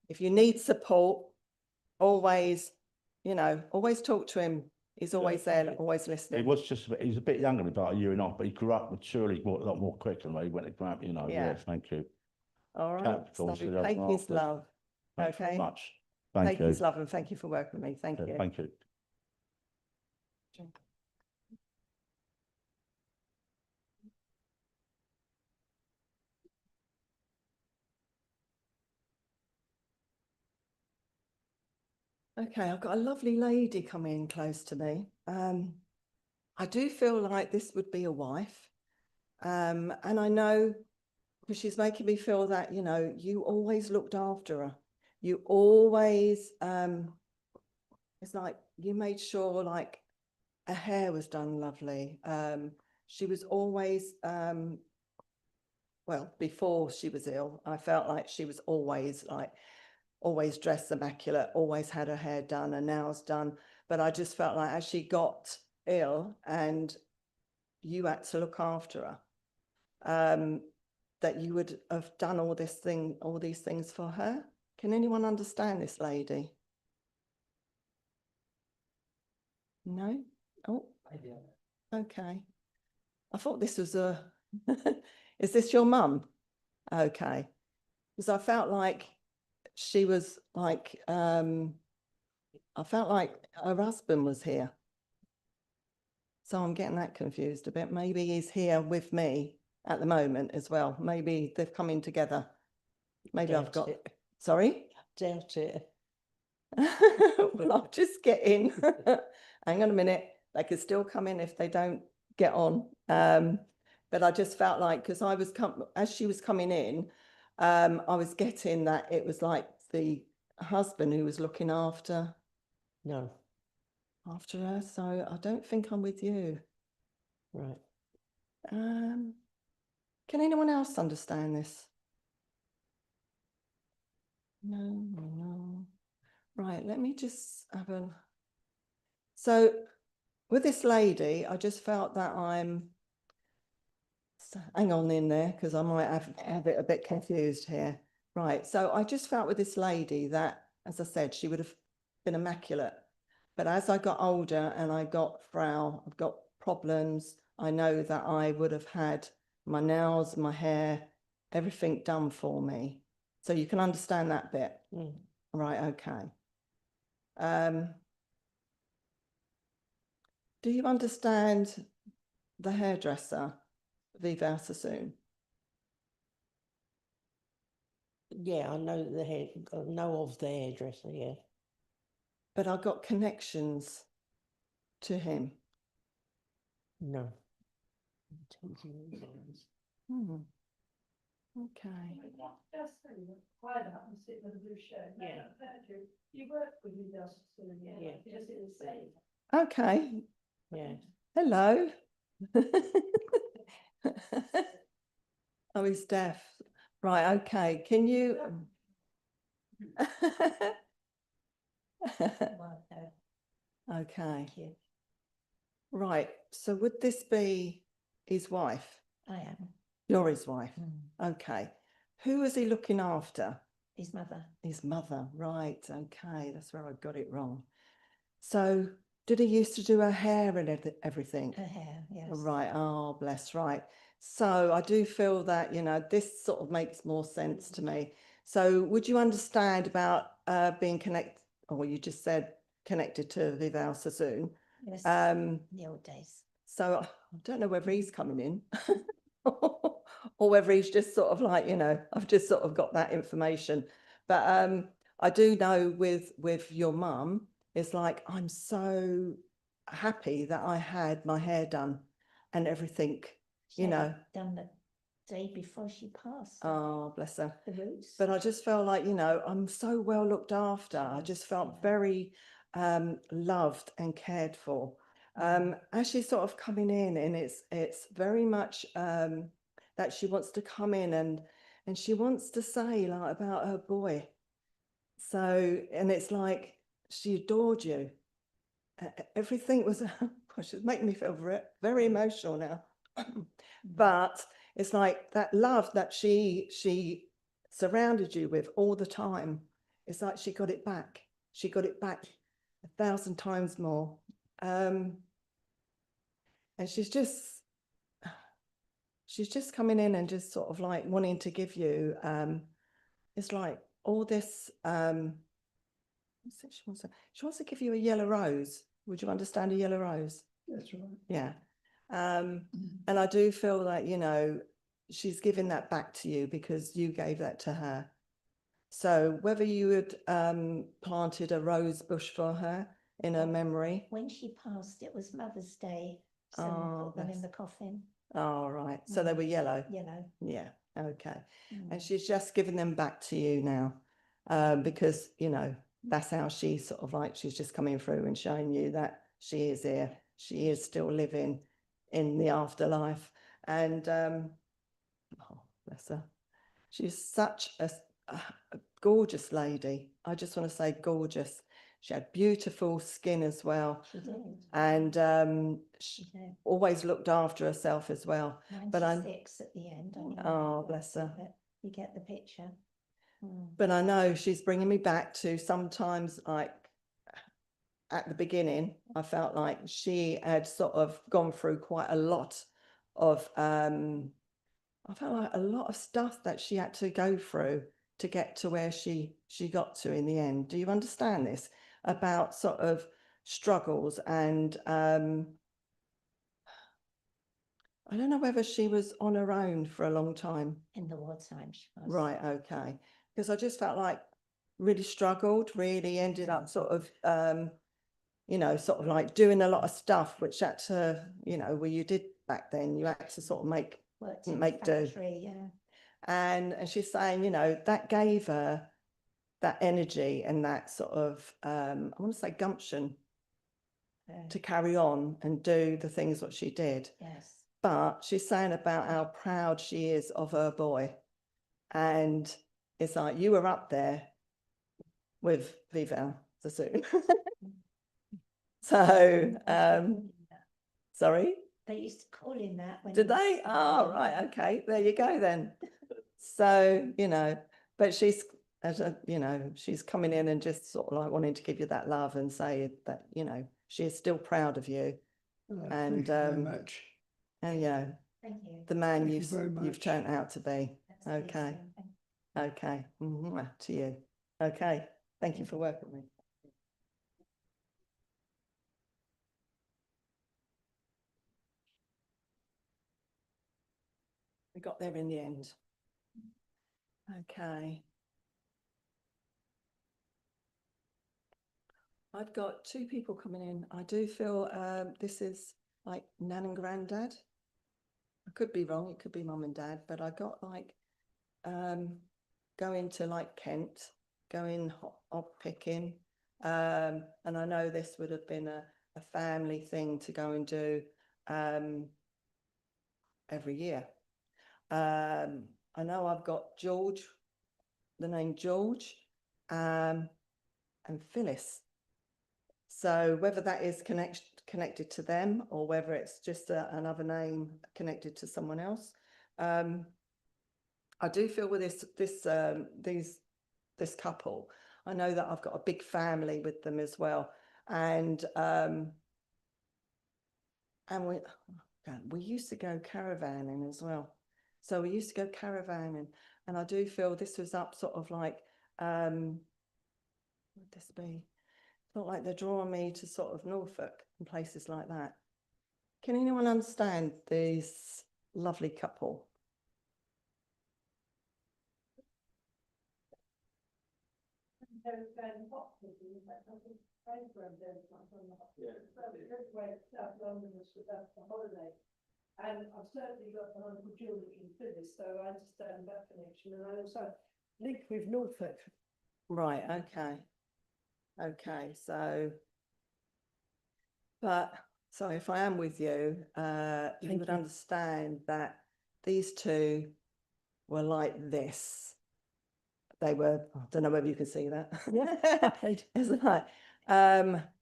If you need support, always, you know, always talk to him. He's always there, always He listening. was just he's a bit younger than about a year and a half, but he grew up maturely a lot more quicker than me. He went to grab, you know. Yeah. Yeah, thank you. All right. Capital, So so take his after. love. Thanks very Okay. much. Thank Take you. his love and thank you for working with me. Thank you. Thank you. Okay, I've got a lovely lady coming in close to me. I do feel like this would be a wife. And I know because she's making me feel that, you know, you always looked after her. You always, it's like you made sure like her hair was done lovely. She was always, well, before she was ill, I felt like she was always dressed immaculate, always had her hair done, her nails done. But I just felt like as she got ill and you had to look after her, that you would have done all these things for her. Can anyone understand this lady? No? Oh, okay. I thought this was a, is this your mum? Okay. Because I felt like she was like, I felt like her husband was here. So I'm getting that confused a bit. Maybe he's here with me at the moment as well. Maybe they've come in together. Maybe I've got, sorry? Doubt it. Well, I'll just get in. Hang on a minute. They could still come in if they don't get on. But I just felt like, because I was, as she was coming in, I was getting that it was like the husband who was looking after her. So I don't think I'm with you. Right. Can anyone else understand this? No. Right, let me just have a... So with this lady, I just felt that hang on in there, because I might have it a bit confused here. Right, so I just felt with this lady that, as I said, she would have been immaculate. But as I got older and I've got problems, I know that I would have had my nails, my hair, everything done for me. So you can understand that bit. Right, okay. Do you understand the hairdresser, Viva Sassoon? Yeah, I know of the hairdresser, yeah. But I got connections to him. No. Okay. Yeah. You work with me, Yeah. Just in the same. Okay. Yeah. Hello. Oh, he's deaf. Right, okay. Can you... Okay. Right, so would this be his wife? I am. You're his wife? Okay. Who is he looking after? His mother. His mother, right, okay, that's where I got it wrong. So did he used to do her hair and everything? Her hair, yes. Right, oh, bless, right. So I do feel that, you know, this sort of makes more sense to me. So would you understand about being connected, or you just said connected to Vival Sassoon? Yes, the old days. So I don't know whether he's coming in or whether he's just sort of like, you know, I've just sort of got that information. But I do know with your mum, it's like, I'm so happy that I had my hair done and everything, She you had know. it done the day before she passed. Oh, bless her. The roots. But I just felt like, you know, I'm so well looked after. I just felt very loved and cared for. As she's sort of coming in, and it's very much that she wants to come in and she wants to say like about her boy. So, and it's like she adored you. Everything was, gosh, it's making me feel very, very emotional now. But it's like that love that she surrounded you with all the time. It's like she got it back. She got it back 1,000 times more. And she's just coming in and just sort of like wanting to give you, it's like all this, what's it she wants to give you a yellow rose. Would you understand a yellow rose? That's right. Yeah. And I do feel that, you know, she's giving that back to you because you gave that to her. So whether you had planted a rose bush for her in her memory. When she passed, it was Mother's Day. So Oh, put them in bless. the coffin. Oh, right. So they were yellow. Yellow. Yeah. Okay. And Mm. she's just giving them back to you now, because, you know, that's how she sort of like, she's just coming through and showing you that she is here. She is still living in the afterlife. And, oh, bless her. She's such a gorgeous lady. I just want to say gorgeous. She had beautiful skin as well. She did. And she She did. always looked after herself as well. But I- 96 at the end. I don't Oh, know bless exactly, her. but you get the picture. Mm. But I know she's bringing me back to sometimes, like at the beginning, I felt like she had sort of gone through quite a lot of, I felt like a lot of stuff that she had to go through to get to where she got to in the end. Do you understand this? About sort of struggles and, I don't know whether she was on her own for a long time. In the wartime she was. Right, okay. Because I just felt like really struggled, really ended up sort of, you know, sort of like doing a lot of stuff, which had to, you know, where you did back then, you had to sort of make Worked in make the do. factory, yeah. And she's saying, you know, that gave her that energy and that sort of, I want to say gumption to carry on and do the things what she did. Yes. But she's saying about how proud she is of her boy. And it's like, you were up there with Vival Sassoon. So, sorry, They used to call him that. When did he was they? Oh, young. right, okay, there you go then. So, you know, but she's, as a, you know, she's coming in and just sort of like wanting to give you that love and say that, you know, she is still proud of you. And, Thank you very much. and, you know, Thank you. the man Thank you you've, very you've much. turned out to be. That's Okay, pleasing, thank okay, mwah, to you. Okay, thank you for working with me. We got there in the end. Okay. I've got two people coming in. I do feel this is like Nan and Granddad. I could be wrong. It could be Mum and Dad, but I got like going to like Kent, going hop picking. And I know this would have been a family thing to go and do every year. I know I've got George, the name George, and Phyllis. So whether that is connected to them or whether it's just another name connected to someone else, I do feel with this couple, I know that I've got a big family with them as well, and we used to go caravanning as well. So we used to go caravanning, and I do feel this was up sort of like, what would this be? Felt like they're drawing me to sort of Norfolk and places like that. Can anyone understand this lovely couple? And I've certainly got an Uncle George and Phyllis, so I understand that connection, and I also link with Norfolk. Right, okay. Okay, so, but, so if I am with you, you would understand that these two were like this. They were, I don't know whether you can see that.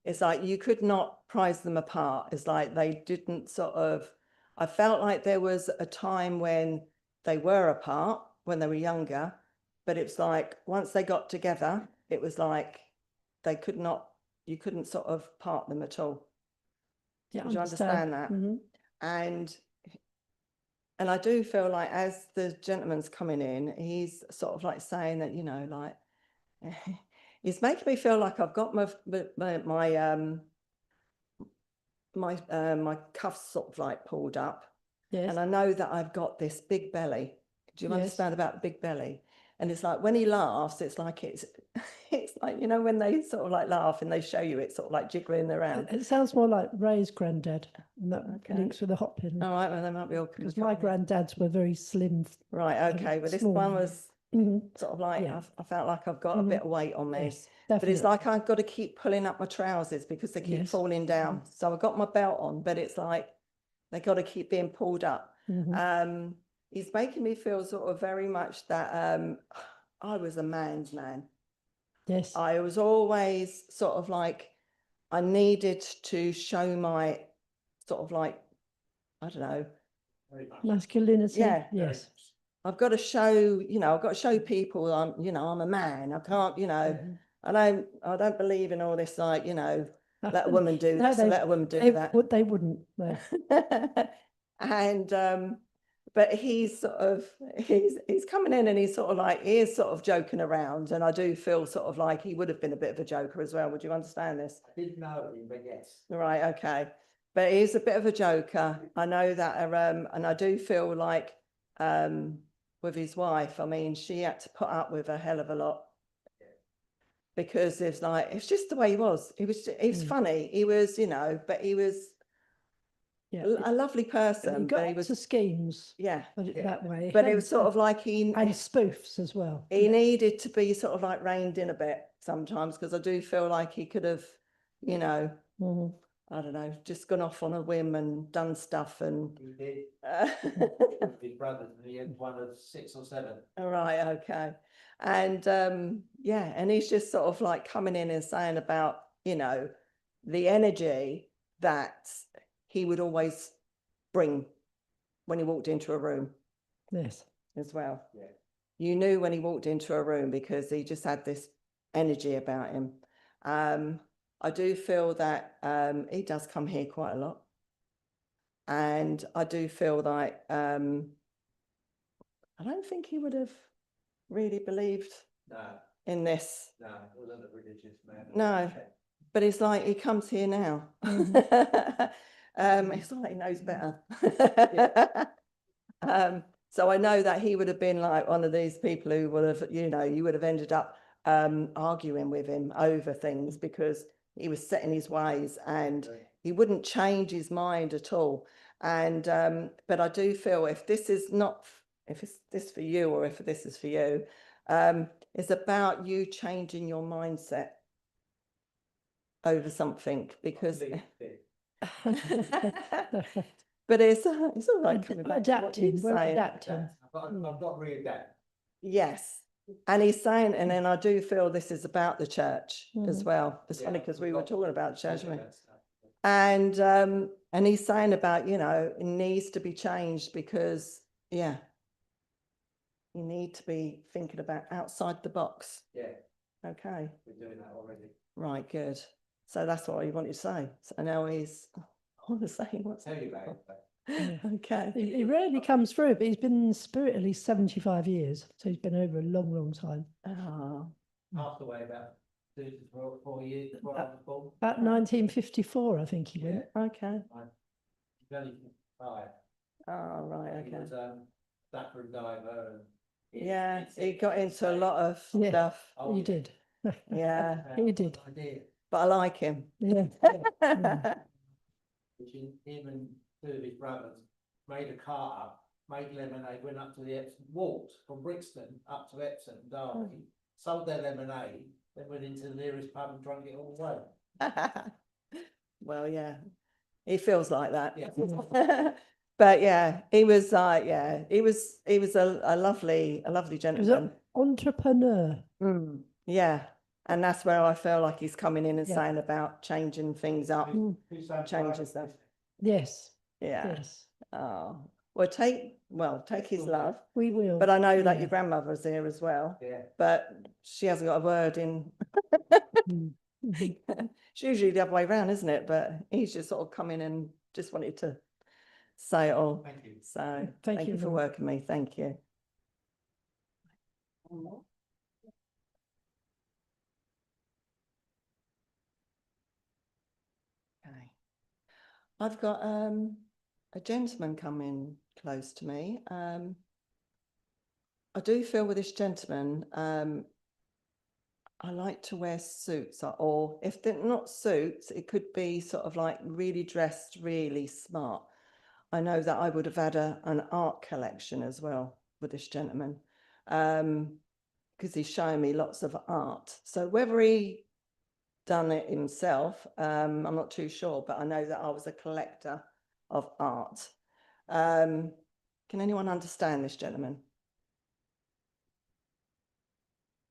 It's like you could not prize them apart. It's like they didn't sort of, I felt like there was a time when they were apart, when they were younger, but it's like once they got together, it was like they could not, you couldn't sort of part them at all. Yeah, Would you understand that? Mhm. And I do feel like as the gentleman's coming in, he's sort of like saying that, you know, like he's making me feel like I've got my cuffs sort of like pulled up, Yes. and I know that I've got this big belly. Do you Yes. understand about the big belly? And it's like when he laughs, it's like it's like, you know, when they sort of like laugh and they show you it sort of like jiggling around. It sounds more like Ray's granddad, and that Okay. links with the hot pin. All right, well, they might be all Because my granddads were very slim. right. Okay, well, this small. one was Mhm. sort of like Yeah. I felt like I've got a bit of weight on me. Yes, But it's definitely. like I've got to keep pulling up my trousers because they keep Yes. falling down. So I've got my belt on, but it's like they got to keep being pulled up. Mhm. He's making me feel sort of very much that I was a man's man. Yes. I was always sort of like I needed to show my sort of like, I don't know. Masculinity. Yeah. Yes. I've got to show, you know, I've got to show people I'm, you know, I'm a man. I can't, you know, Mhm. I don't believe in all this, like, you know, let a woman do No, this and let a woman do that. They wouldn't. No. And but he's sort of he's coming in and he's sort of like he is sort of joking around, and I do feel sort of like he would have been a bit of a joker as well. Would you understand this? I didn't know him, but yes. Right, okay. But he's a bit of a joker. I know that, and I do feel like with his wife, I mean, she had to put up with a hell of a lot. Because it's like, it's just the way he was. He was funny. He was, you know, but he was a lovely He person. got But he was, to schemes. yeah. Put it that way. But it was sort of like and spoofs as well. he needed to be sort of like reined in a bit sometimes, because I do feel like he could have, you know, Mhm. I don't know, just gone off on a whim and done stuff. And He did. His brothers, and he had one of 6 or 7. all right, okay. And yeah, and he's just sort of like coming in and saying about, you know, the energy that he would always bring when he walked into a room. Yes. As well. Yeah. You knew when he walked into a room because he just had this energy about him. I do feel that he does come here quite a lot. And I do feel like I don't think he would have really believed in this. No, he wasn't a religious man. No, but it's like he comes here now. It's like he knows better. So I know that he would have been like one of these people who would have, you know, you would have ended up arguing with him over things because he was set in his ways and he wouldn't change his mind at all. And but I do feel if this is not, if it's this for you or if this is for you, it's about you changing your mindset over something because but it's all right coming back to what Adapting. you're We're saying. adapting. I've got to readapt. Yes. And he's saying, and then I do feel this is about the church as well. It's funny Yeah, because we've we were got- talking about church, Yeah, weren't we? that's- And he's saying about, you know, it needs to be changed because, yeah, you need to be thinking about outside the box. Yeah, Okay, we're doing that already. right, good. So that's what he wanted to say. So now he's, I want to say what's Tell you about it. okay. He rarely comes through, but he's been in spirit at least 75 years. So he's been over a long, long time. Oh, Passed away about 2 to 4 years before I was born. About 1954, I think he went. okay. He's only 5. Oh, right, He okay. was ducker and diver. And Yeah, he got into a lot of Yeah. stuff. Oh, He yeah. did. Yeah, He did. I did. but I like him. Yeah. Which him and 2 of his brothers made a cart up, made lemonade, went up to the Epsom, walked from Brixton up to Epsom, Derby, sold their lemonade, then went into the nearest pub and drank it all the way. Well, yeah, he feels like that. Yeah. But yeah, he was like, yeah, he was a lovely He was gentleman. an entrepreneur. Mm, yeah, and that's where I feel like he's coming in and Yeah. saying about changing things up, Who's that changing guy? stuff. Yes. Yeah. Yes. Oh, well, take his love. We will. But I know that Yeah. your grandmother's here as well. Yeah. But she hasn't got a word in. Mm. It's usually the other way around, isn't it? But he's just sort of come in and just wanted to say it all. Thank you. So Thank thank you, you for Lorraine. working me. Thank you. Okay. I've got a gentleman coming close to me. I do feel with this gentleman, I like to wear suits, or if they're not suits, it could be sort of like really dressed, really smart. I know that I would have had an art collection as well with this gentleman, because he's showing me lots of art. So whether he done it himself, I'm not too sure, but I know that I was a collector of art. Can anyone understand this gentleman?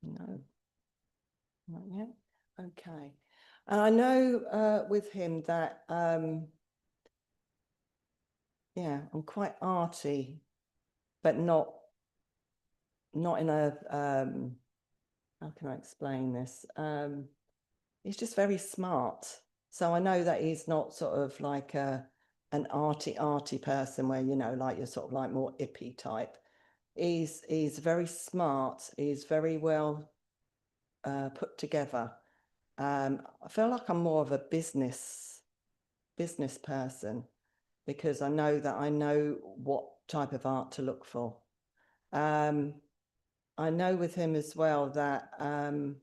No. Not yet. Okay. And I know with him that yeah, I'm quite arty, but not in a how can I explain this? He's just very smart. So I know that he's not sort of like an arty person where, you know, like you're sort of like more ippy type. He's very smart. He's very well put together. I feel like I'm more of a business person because I know that I know what type of art to look for. I know with him as well that okay,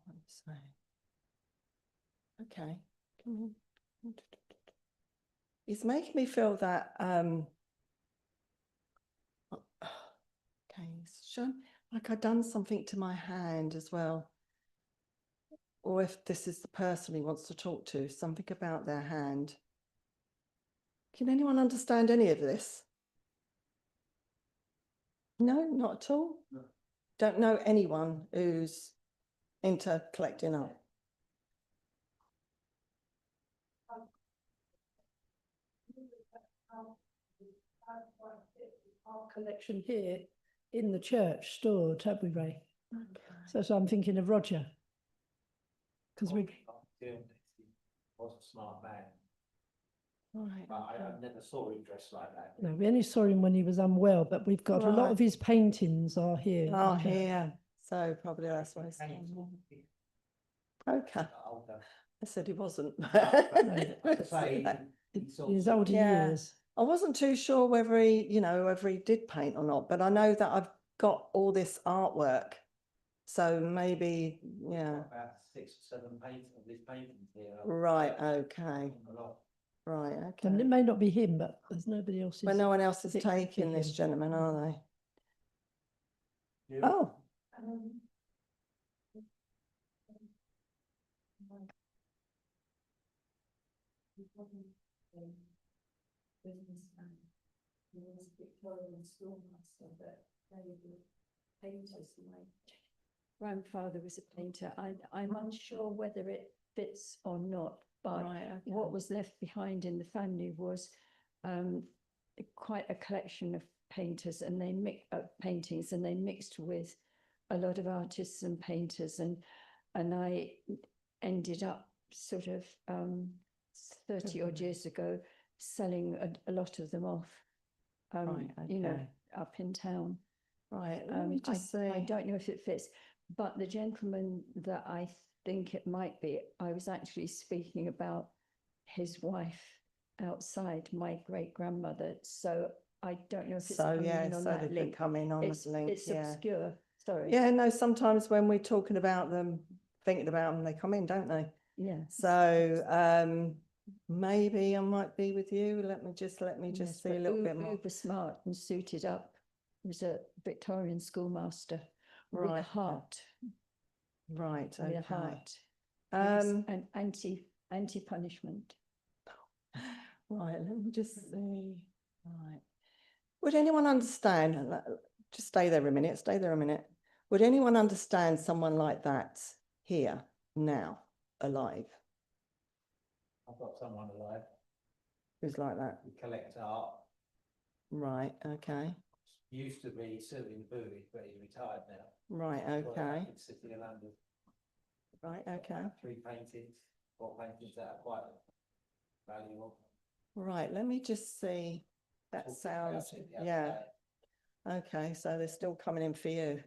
what am I saying? Okay. He's making me feel that okay, he's shown like I've done something to my hand as well. Or if this is the person he wants to talk to, something about their hand. Can anyone understand any of this? No, not at all. No. Don't know anyone who's into collecting art. Our collection here in the church stored, have we, Ray? Okay. So I'm thinking of Roger. Because we Was a smart man, Right. but I never saw him dressed like that. no, we only saw him when he was unwell, but we've got a lot Right. of his paintings are here. in the Oh, church. here. So probably that's why it's okay. I said he wasn't. In his older Yeah. years. I wasn't too sure whether he, you know, whether he did paint or not, but I know that I've got all this artwork. So maybe, yeah. About 6 or 7 of his paintings here. Right, okay. A lot. Right, I mean, it okay. may not be him, but there's nobody else. But no one else is it could be taking this him. gentleman, are they? Yeah. Oh. Victorian schoolmaster, but they were painters. My grandfather was a painter. I'm unsure whether it fits or not, but Right, what okay. was left behind in the family was quite a collection of painters, and they paintings, and they mixed with a lot of artists and painters, and I ended up sort of 30 odd years ago selling a lot of them off. Right, you know, okay. up in town. Right, let me just see. I don't know if it fits, but the gentleman that I think it might be, I was actually speaking about his wife outside, my great grandmother. So I don't know if it's So coming yeah, in on so that they could link. come in on It's, the link. it's Yeah. obscure. Sorry. Yeah, no, sometimes when we're talking about them, thinking about them, they come in, don't they? Yeah. So maybe I might be with you. Let me just Yes, see a but little bit more. uber smart and suited up. He was a Victorian schoolmaster with a Right. heart. Right, With a okay. heart. Yes, Um, and anti-punishment. right, let me just see. Right. Would anyone understand? Just stay there a minute, stay there a minute. Would anyone understand someone like that here, now, alive? I've got someone alive Who's like that? who collects art. Right, okay. used to be serving booze, but he's retired now. Right, So okay, he's sitting in London. right, okay. 3 paintings, 4 paintings that are quite valuable. Right, let me just see. That Talked about sounds, it the other yeah. day. Okay, so they're still coming in for you.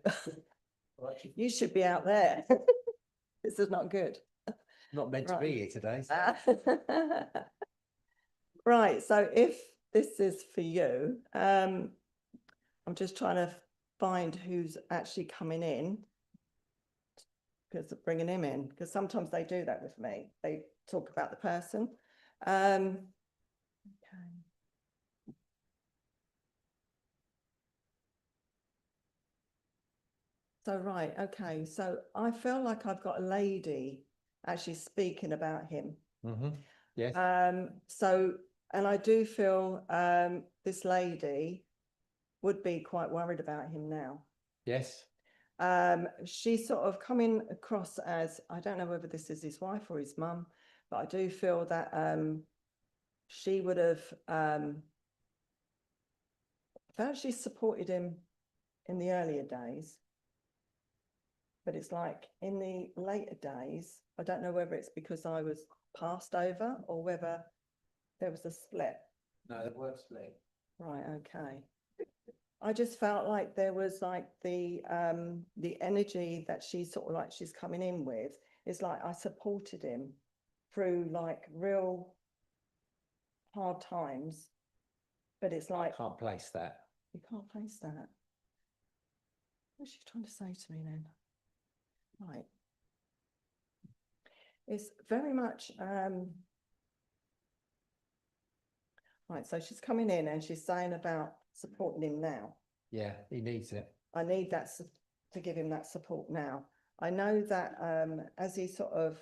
Well, actually, You should be out there. This is not good. not meant to Right. be here today. so- Right, so if this is for you, I'm just trying to find who's actually coming in. Because bringing him in, because sometimes they do that with me. They talk about the person. Okay. So, right, okay. So I feel like I've got a lady actually speaking about him. Yes. So, and I do feel this lady would be quite worried about him now. Yes. She's sort of coming across as, I don't know whether this is his wife or his mum, but I do feel that she would have felt she supported him in the earlier days. But it's like in the later days, I don't know whether it's because I was passed over or whether there was a split. No, the word split. Right, okay. I just felt like there was like the energy that she's sort of like she's coming in with is like I supported him through like real hard times, but it's like Can't place that. you can't place that. What's she trying to say to me then? Right. It's very much right, so she's coming in and she's saying about supporting him now. Yeah, he needs it. I need that to give him that support now. I know that as he sort of,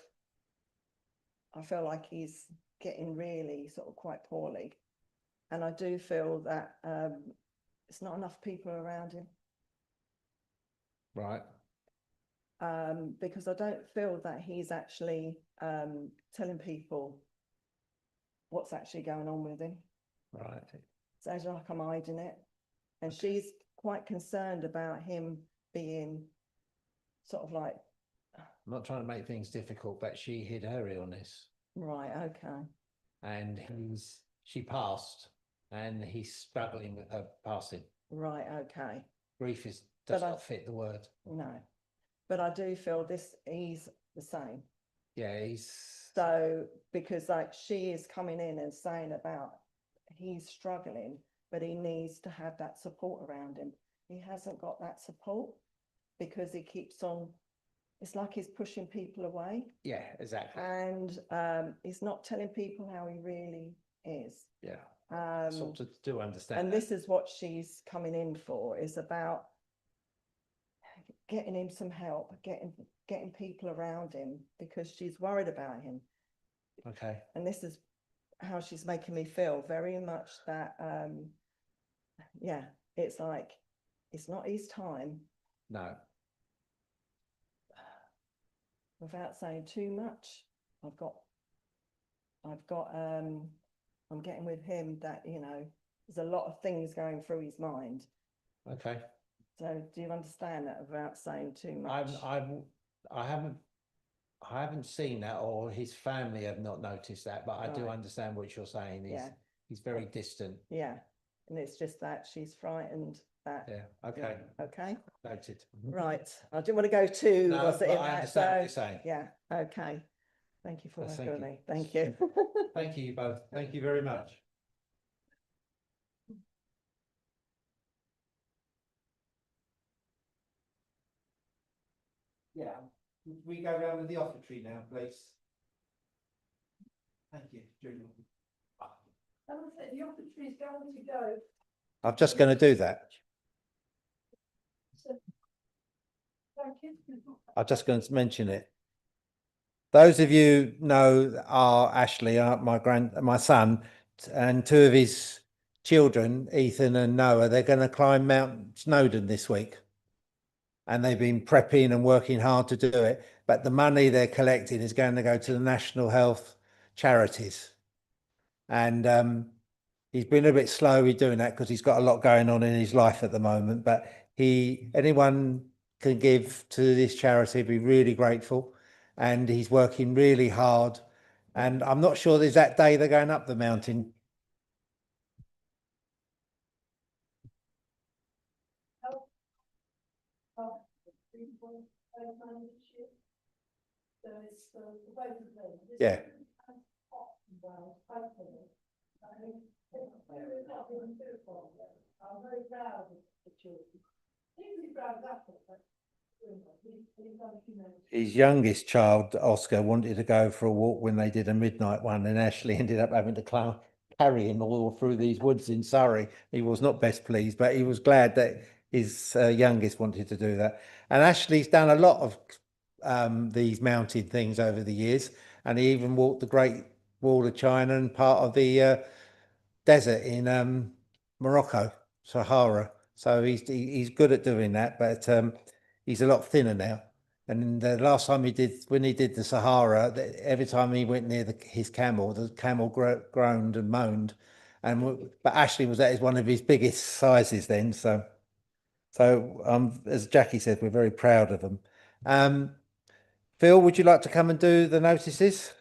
I feel like he's getting really sort of quite poorly. And I do feel that it's not enough people around him. Right. Because I don't feel that he's actually telling people what's actually going on with him. Right. So it's like I'm hiding it. And she's quite concerned about him being sort of like, I'm not trying to make things difficult, but she hid her illness right, okay. and she passed and he's struggling with her passing. Right, okay. Grief does But not fit the word. No, but I do feel he's the same. Yeah, So, because like she is coming in and saying about he's struggling, but he needs to have that support around him. He hasn't got that support because he keeps on, it's like he's pushing people away. yeah, exactly. And he's not telling people how he really is. Yeah. Sort of do understand. And that. this is what she's coming in for, is about getting him some help, getting people around him because she's worried about him. Okay. And this is how she's making me feel very much that yeah, it's like it's not his time. No. Without saying too much, I'm getting with him that, you know, there's a lot of things going through his mind. Okay. So do you understand that without saying too much? I haven't seen that, or his family have not noticed that, but I do Right. understand what you're saying. He's very distant. Yeah. And it's just that she's frightened that. Yeah. Okay. Okay. Noted. Right. I didn't want to go too. No, what's it but in I that, understand what so, you're saying. Yeah. Okay. Thank you for Thank working with you. me. Thank you. Thank you both. Thank you very much. Yeah, we go around with the offertory now, please. Thank you, Julie. The offertory is going to go. I'm just going to do that. Thank you. I'm just going to mention it. Those of you know are Ashley, my son, and 2 of his children, Ethan and Noah. They're going to climb Mount Snowdon this week, and they've been prepping and working hard to do it. But the money they're collecting is going to go to the National Health charities, and He's been a bit slow with doing that because he's got a lot going on in his life at the moment. But anyone can give to this charity, be really grateful. And he's working really hard. And I'm not sure there's that day they're going up the mountain. Yeah. His youngest child, Oscar, wanted to go for a walk when they did a midnight one, and Ashley ended up having to carry him all through these woods in Surrey. He was not best pleased, but he was glad that his youngest wanted to do that. And Ashley's done a lot of these mounted things over the years, and he even walked the Great Wall of China and part of the desert in Morocco, Sahara. So he's good at doing that, but he's a lot thinner now. And the last time when he did the Sahara, every time he went near his camel, the camel groaned and moaned. But Ashley was at one of his biggest sizes then. So as Jackie said, we're very proud of him. Phil, would you like to come and do the notices?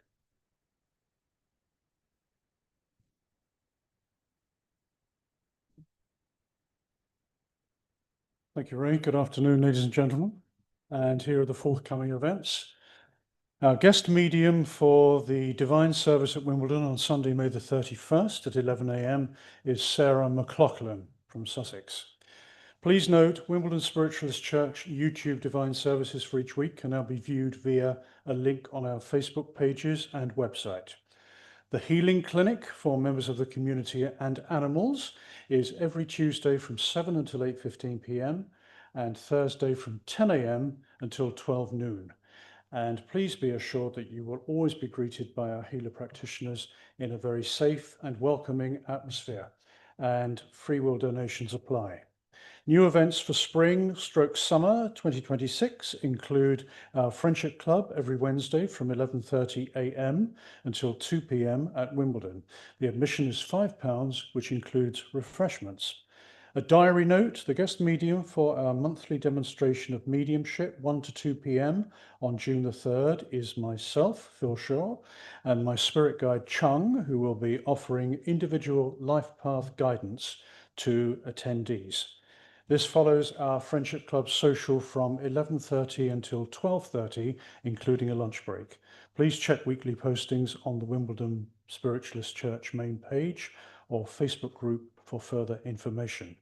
Thank you, Ray. Good afternoon, ladies and gentlemen. And here are the forthcoming events. Our guest medium for the Divine Service at Wimbledon on Sunday, May the 31st at 11 a.m. is Sarah McLaughlin from Sussex. Please note, Wimbledon Spiritualist Church YouTube Divine Services for each week can now be viewed via a link on our Facebook pages and website. The Healing Clinic for members of the community and animals is every Tuesday from 7 until 8:15 p.m. and Thursday from 10 a.m. until 12 noon. And please be assured that you will always be greeted by our healer practitioners in a very safe and welcoming atmosphere, and free will donations apply. New events for spring/summer 2026 include our Friendship Club every Wednesday from 11:30 a.m. until 2 p.m. at Wimbledon. The admission is £5, which includes refreshments. A diary note, the guest medium for our monthly demonstration of mediumship 1 to 2 p.m. on June the 3rd is myself, Phil Shaw, and my spirit guide Chung, who will be offering individual life path guidance to attendees. This follows our Friendship Club social from 11:30 until 12:30, including a lunch break. Please check weekly postings on the Wimbledon Spiritualist Church main page or Facebook group for further information.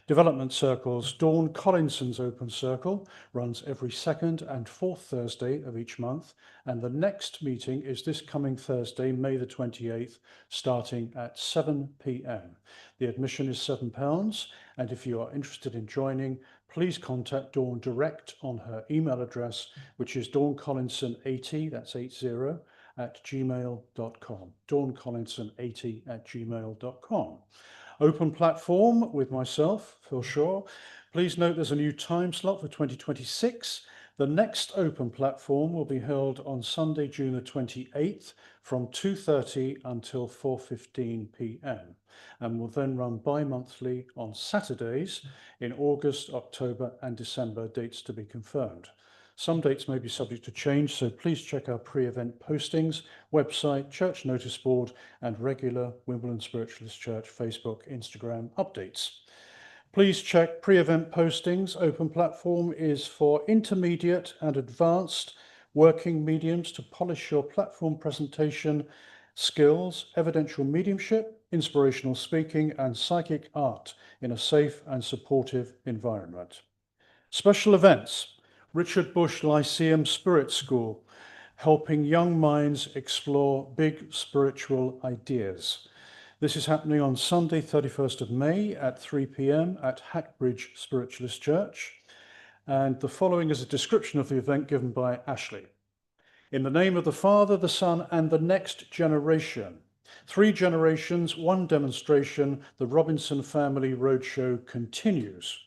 Development Circles. Dawn Collinson's Open Circle runs every second and fourth Thursday of each month, and the next meeting is this coming Thursday, May the 28th, starting at 7 p.m. The admission is £7, and if you are interested in joining, please contact Dawn direct on her email address, which is dawncollinson80, that's 80, @gmail.com. dawncollinson80 @gmail.com. Open platform with myself, Phil Shaw. Please note there's a new time slot for 2026. The next open platform will be held on Sunday, June the 28th from 2:30 until 4:15 p.m. and will then run bi-monthly on Saturdays in August, October and December, dates to be confirmed. Some dates may be subject to change, so please check our pre-event postings, website, church notice board, and regular Wimbledon Spiritualist Church Facebook, Instagram updates. Please check pre-event postings. Open platform is for intermediate and advanced working mediums to polish your platform presentation skills, evidential mediumship, inspirational speaking, and psychic art in a safe and supportive environment. Special events. Richard Bush Lyceum Spirit School, helping young minds explore big spiritual ideas. This is happening on Sunday, 31st of May at 3 p.m. at Hackbridge Spiritualist Church. And the following is a description of the event given by Ashley. In the name of the Father, the Son, and the next generation. 3 generations, 1 demonstration. The Robinson Family Roadshow continues.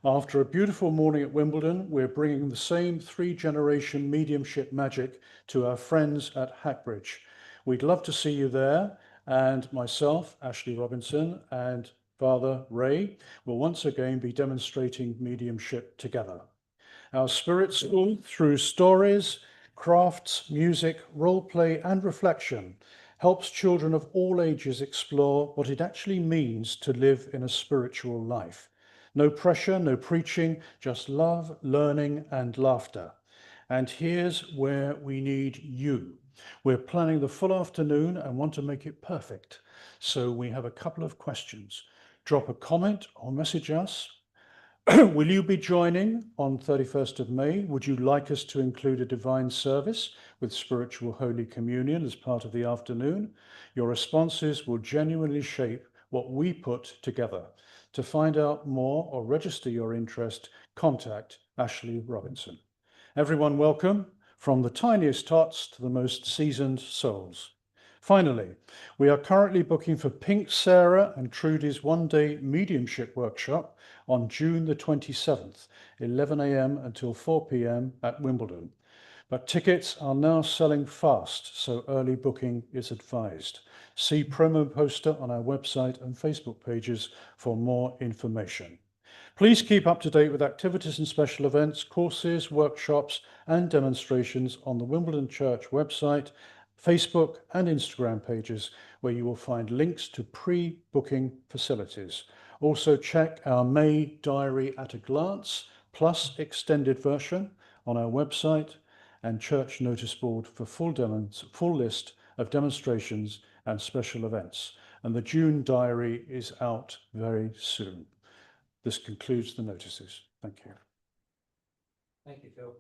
After a beautiful morning at Wimbledon, we're bringing the same 3-generation mediumship magic to our friends at Hackbridge. We'd love to see you there, and myself, Ashley Robinson, and Father Ray will once again be demonstrating mediumship together. Our spirit school, through stories, crafts, music, role play, and reflection, helps children of all ages explore what it actually means to live in a spiritual life. No pressure, no preaching, just love, learning, and laughter. And here's where we need you. We're planning the full afternoon and want to make it perfect. So we have a couple of questions. Drop a comment or message us. Will you be joining on 31st of May? Would you like us to include a divine service with spiritual Holy Communion as part of the afternoon? Your responses will genuinely shape what we put together. To find out more or register your interest, contact Ashley Robinson. Everyone welcome, from the tiniest tots to the most seasoned souls. Finally, we are currently booking for Pink Sarah and Trudy's one-day mediumship workshop on June the 27th, 11 a.m. until 4 p.m. at Wimbledon. But tickets are now selling fast, so early booking is advised. See promo poster on our website and Facebook pages for more information. Please keep up to date with activities and special events, courses, workshops, and demonstrations on the Wimbledon Church website, Facebook and Instagram pages, where you will find links to pre-booking facilities. Also check our May Diary at a Glance plus extended version on our website and church notice board for full list of demonstrations and special events. And the June Diary is out very soon. This concludes the notices. Thank you. Thank you, Phil.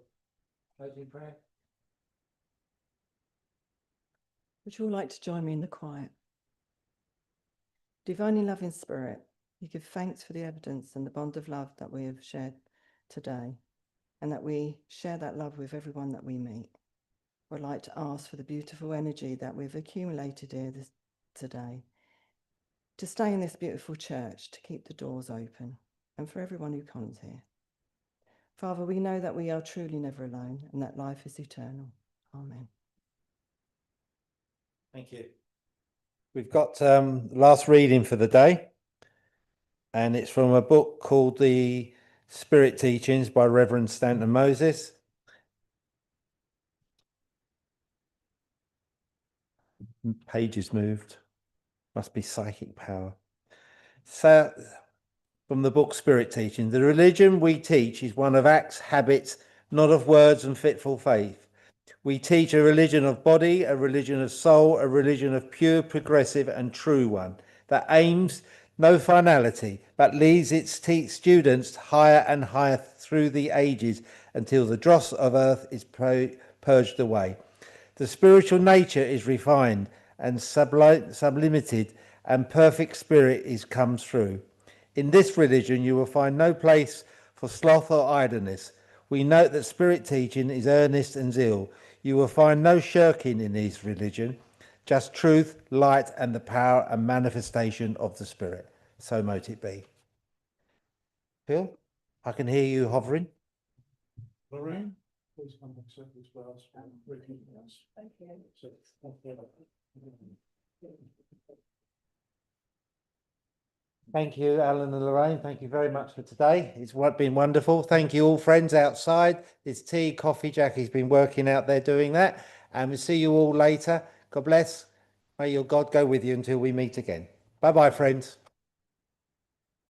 Closing prayer. Would you all like to join me in the quiet? Divinely loving Spirit, we give thanks for the evidence and the bond of love that we have shared today, and that we share that love with everyone that we meet. We'd like to ask for the beautiful energy that we've accumulated here today to stay in this beautiful church, to keep the doors open, and for everyone who comes here. Father, we know that we are truly never alone and that life is eternal. Amen. Thank you. We've got last reading for the day, and it's from a book called The Spirit Teachings by Reverend Stanton Moses. Pages moved. Must be psychic power. So, from the book Spirit Teachings, the religion we teach is one of acts, habits, not of words and fitful faith. We teach a religion of body, a religion of soul, a religion of pure, progressive and true one that aims no finality, but leads its students higher and higher through the ages until the dross of earth is purged away. The spiritual nature is refined and sublimated, and perfect spirit comes through. In this religion, you will find no place for sloth or idleness. We note that spirit teaching is earnest and zeal. You will find no shirking in this religion, just truth, light, and the power and manifestation of the Spirit. So mote it be. Phil, I can hear you hovering. Lorraine, please come and accept this glass. Thank you. Thank you, Alan and Lorraine. Thank you very much for today. It's been wonderful. Thank you all friends outside. There's tea, coffee. Jackie's been working out there doing that. And we'll see you all later. God bless. May your God go with you until we meet again. Bye-bye, friends.